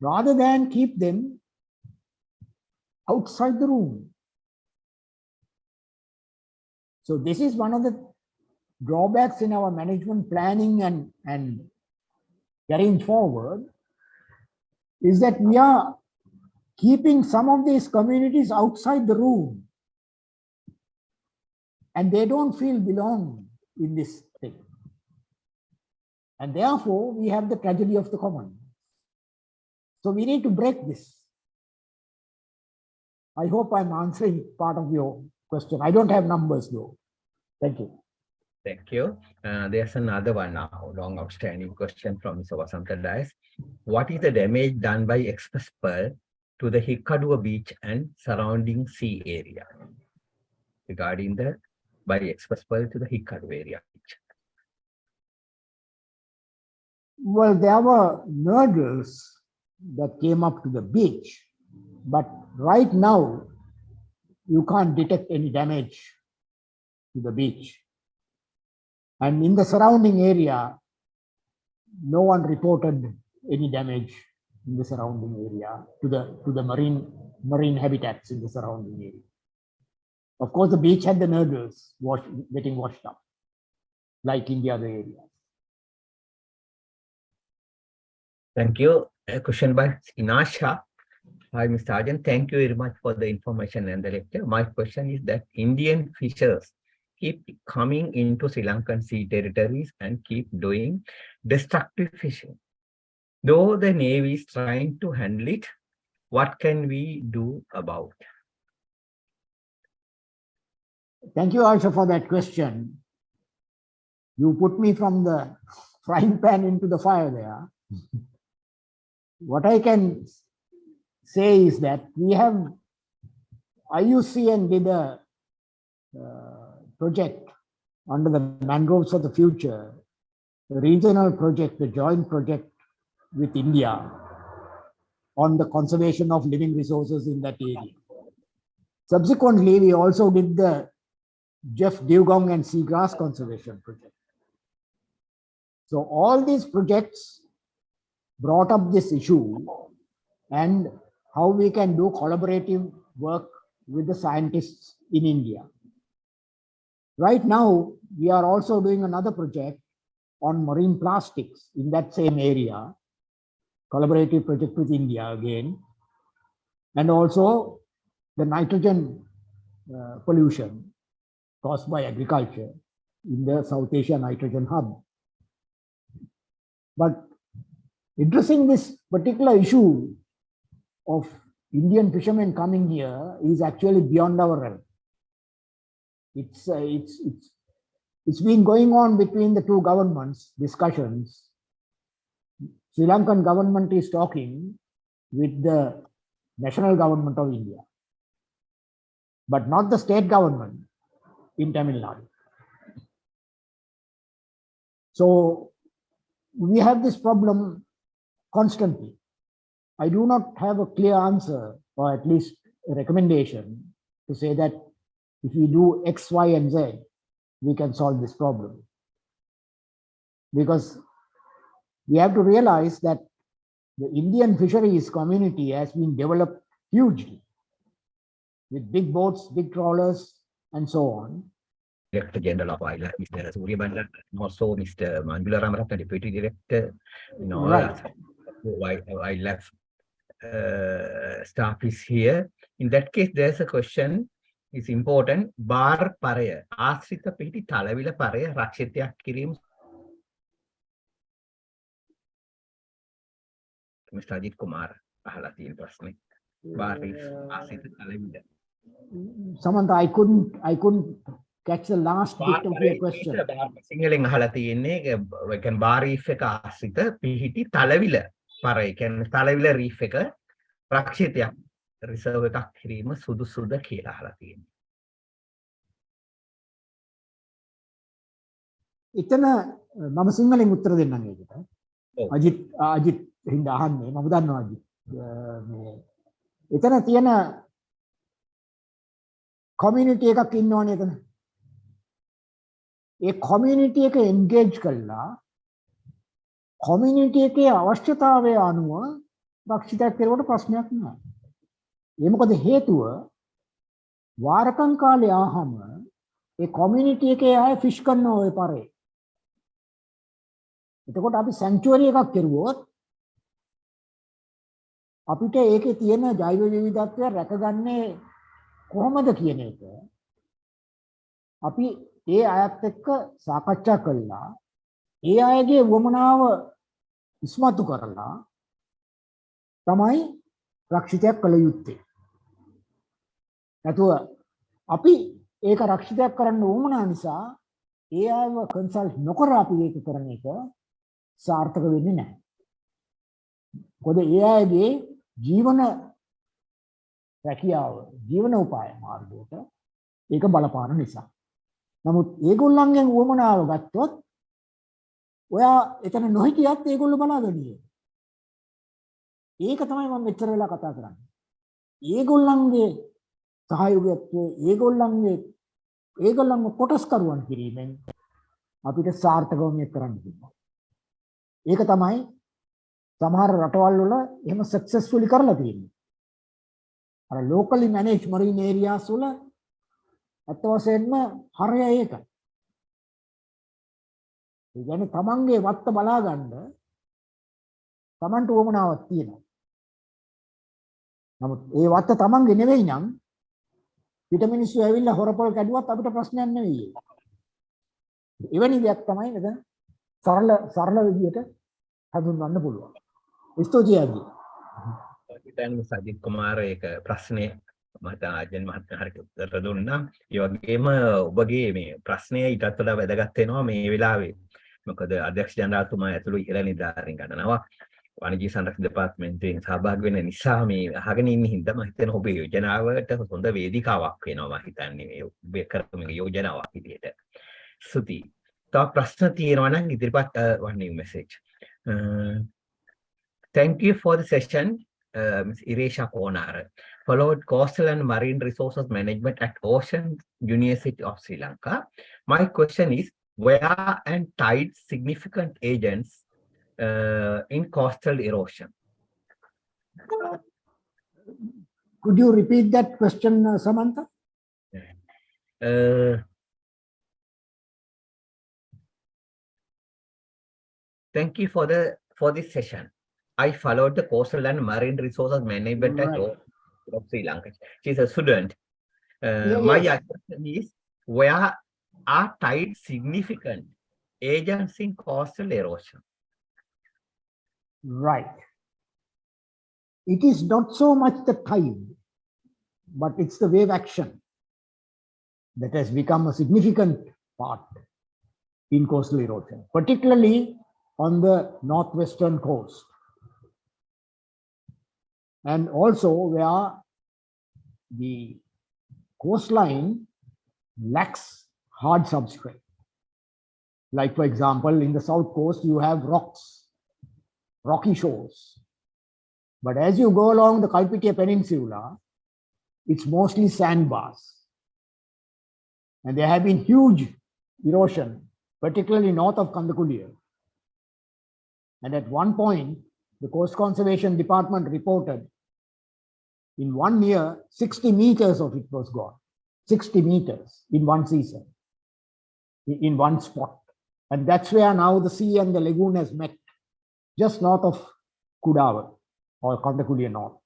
rather than keep them outside the room. So this is one of the drawbacks in our management planning and carrying forward, is that we are keeping some of these communities outside the room and they don't feel belong in this thing. And therefore, we have the tragedy of the common. So we need to break this. I hope I'm answering part of your question. I don't have numbers though. Thank you. Thank you. There's another one now, long outstanding question from Mr. Vasanta Dias. What is the damage done by express pearl to the Hikkadua beach and surrounding sea area? Regarding the by express pearl to the Hikkadua area. Well, there were nurdles that came up to the beach, but right now you can't detect any damage to the beach. And in the surrounding area, no one reported any damage in the surrounding area to the marine habitats in the surrounding area. Of course, the beach had the nurdles getting washed up, like in the other areas. Thank you. A question by Inasha. Hi, Mr. Arjan. Thank you very much for the information and the lecture. My question is that Indian fishers keep coming into Sri Lankan sea territories and keep doing destructive fishing. Though the Navy is trying to handle it, what can we do about it? Thank you, Aisha, for that question. You put me from the frying pan into the fire there. What I can say is that we have IUCN did a project under the Mangroves of the Future, a regional project, a joint project with India on the conservation of living resources in that area. Subsequently, we also did the Jeff Dugong and Seagrass Conservation Project. So all these projects brought up this issue and how we can do collaborative work with the scientists in India. Right now, we are also doing another project on marine plastics in that same area, collaborative project with India again, and also the nitrogen pollution caused by agriculture in the South Asia nitrogen hub. But addressing this particular issue of Indian fishermen coming here is actually beyond our realm. It's been going on between the two governments, discussions. Sri Lankan government is talking with the national government of India, but not the state government in Tamil Nadu. So we have this problem constantly. I do not have a clear answer, or at least a recommendation to say that if we do X, Y, and Z, we can solve this problem. Because we have to realize that the Indian fisheries community has been developed hugely with big boats, big trawlers, and so on. Director General of ILA, Mr. Surya Bandar, and also Mr. Manjula Ramaratna, Deputy Director, Right. ILF staff is here. In that case, there's a question. It's important. Bar paraya, ආශ්‍රිත පිහිටි Talawila paraya රක්ෂිතයක් කිරීම. Mr. Ajit Kumar අහලා තියෙන ප්‍රශ්නේ. Bar reef ආශ්‍රිත Talawila. Samantha, I couldn't catch the last bit of your question. සිංහලෙන් අහලා තියෙන්නේ කියන්නේ bar reef එක ආශ්‍රිත පිහිටි තලවිල paraya. කියන්නේ තලවිල reef එක රක්ෂිතයක් රිසර්ව් එකක් කිරීම සුදුසුද කියලා අහලා තියෙනවා. එතන මම සිංහලෙන් උත්තර දෙන්නම් ඒකට. අජිත් හින්දා අහන්නේ මම දන්නවා අජිත්. එතන තියෙන community එකක් ඉන්නවනේ එතන. ඒ community එක engage කළා community එකේ අවශ්‍යතාවය අනුව රක්ෂිතයක් කෙරුවට ප්‍රශ්නයක් නෑ. ඒ මොකද හේතුව වාරකම් කාලේ ආවම ඒ community එකේ අය fish කරනවා ඔය පාරේ. එතකොට අපි sanctuary එකක් කෙරුවොත් අපිට ඒකේ තියෙන ජෛව විවිධත්වය රැකගන්නේ කොහොමද කියන එක අපි ඒ අයත් එක්ක සාකච්ඡා කළා. ඒ අයගේ වමනාව ඉස්මතු කරලා තමයි රක්ෂිතයක් කළ යුත්තේ. නැතුව අපි ඒක රක්ෂිතයක් කරන්න උවමනා නිසා ඒ අයව කන්සල්ට් නොකර අපි ඒක කරන එක සාර්ථක වෙන්නේ නැහැ. මොකද ඒ අයගේ ජීවන රැකියාව, ජීවන උපාය මාර්ගයට ඒක බලපාන නිසා. නමුත් ඒගොල්ලන්ගෙන් උවමනාව ගත්තොත් ඔයා එතන නොහිටියත් ඒගොල්ලෝ බලාගන්නේ. ඒක තමයි මම මෙච්චර වෙලා කතා කරන්නේ. ඒගොල්ලන්ගේ සහයෝගයත්වයේ ඒගොල්ලන්ව කොටස්කරුවන් කිරීමෙන් අපිට සාර්ථකව මේක කරන්න පුළුවන්. ඒක තමයි සමහර රටවල් වල එහෙම සක්සස්ෆුලි කරලා තියෙන්නේ. අර locally managed marine areas වල ඇත්ත වශයෙන්ම හරය ඒකයි. ඒ කියන්නේ තමන්ගේ වත්ත බලා ගන්න තමන්ට උවමනාවක් තියෙනවා. නමුත් ඒ වත්ත තමන්ගේ නෙවෙයි නම් පිට මිනිස්සු ඇවිල්ලා හොරපොල් කැඩුවත් අපිට ප්‍රශ්නයක් නෙවෙයි. එවැනි දෙයක් තමයි නේද? සරල විදියට හඳුන්වන්න පුළුවන්. ස්තුතියි. දැන් සජිත් කුමාර ඒක ප්‍රශ්නේ මට ආජන් මහත්මයා හරියට උත්තර දුන්නා. ඒ වගේම ඔබගේ මේ ප්‍රශ්නය ඊටත් වඩා වැදගත් වෙනවා මේ වෙලාවේ. මොකද අධ්‍යක්ෂ ජනරාල්තුමා ඇතුළු ඉහළ නිලධාරීන් ගණනාවක් වාණිජ්‍ය සංරක්ෂණ දෙපාර්තමේන්තුවෙන් සහභාගී වෙන නිසා මේ අහගෙන ඉන්න හින්දා මම හිතනවා ඔබේ යෝජනාවට හොඳ වේදිකාවක් වෙනවා මම හිතන්නේ මේ ඔබේ කරපු මේ යෝජනාවක් විදිහට. ස්තුතියි. තව ප්‍රශ්න තියෙනවා නම් ඉදිරිපත් වන්නේ message. Thank you for the session, Ms. Iresha Konara, followed coastal and marine resources management at Ocean University of Sri Lanka. My question is, where and tide significant agents in coastal erosion? Could you repeat that question, Samantha? Thank you for this session. I followed the coastal and marine resources management at of Sri Lanka. She's a student. My question is, where are tide significant agents in coastal erosion? Right. It is not so much the tide, but it's the wave action that has become a significant part in coastal erosion, particularly on the northwestern coast. And also where the coastline lacks hard substrate. Like, for example, in the south coast, you have rocks, rocky shores. But as you go along the Kalpitia Peninsula, it's mostly sandbars. And there have been huge erosion, particularly north of Kandakulia. And at one point, the Coast Conservation Department reported in 1 year, 60 meters of it was gone. 60 meters in one season, in one spot. And that's where now the sea and the lagoon has met, just north of Kudawa or Kandakulia North.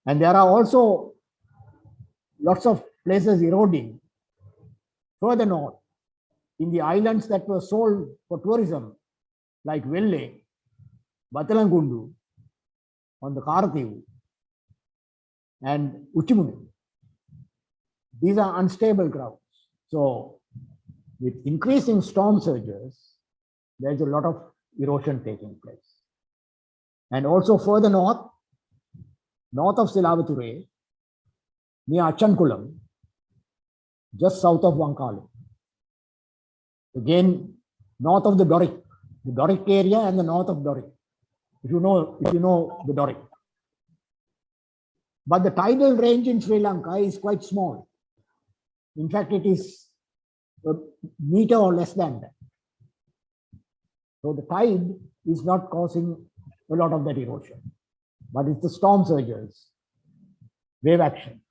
And there are also lots of places eroding further north in the islands that were sold for tourism, like Velle, Batalangundu, on the Karatiu, and Uchimuni. These are unstable grounds. So with increasing storm surges, there's a lot of erosion taking place. And also further north of Silavature, near Achankulam, just south of Wankalu. Again, north of the Doric area and the north of Doric. If you know the Doric. But the tidal range in Sri Lanka is quite small. In fact, it is a meter or less than that. So the tide is not causing a lot of that erosion, but it's the storm surges, wave action,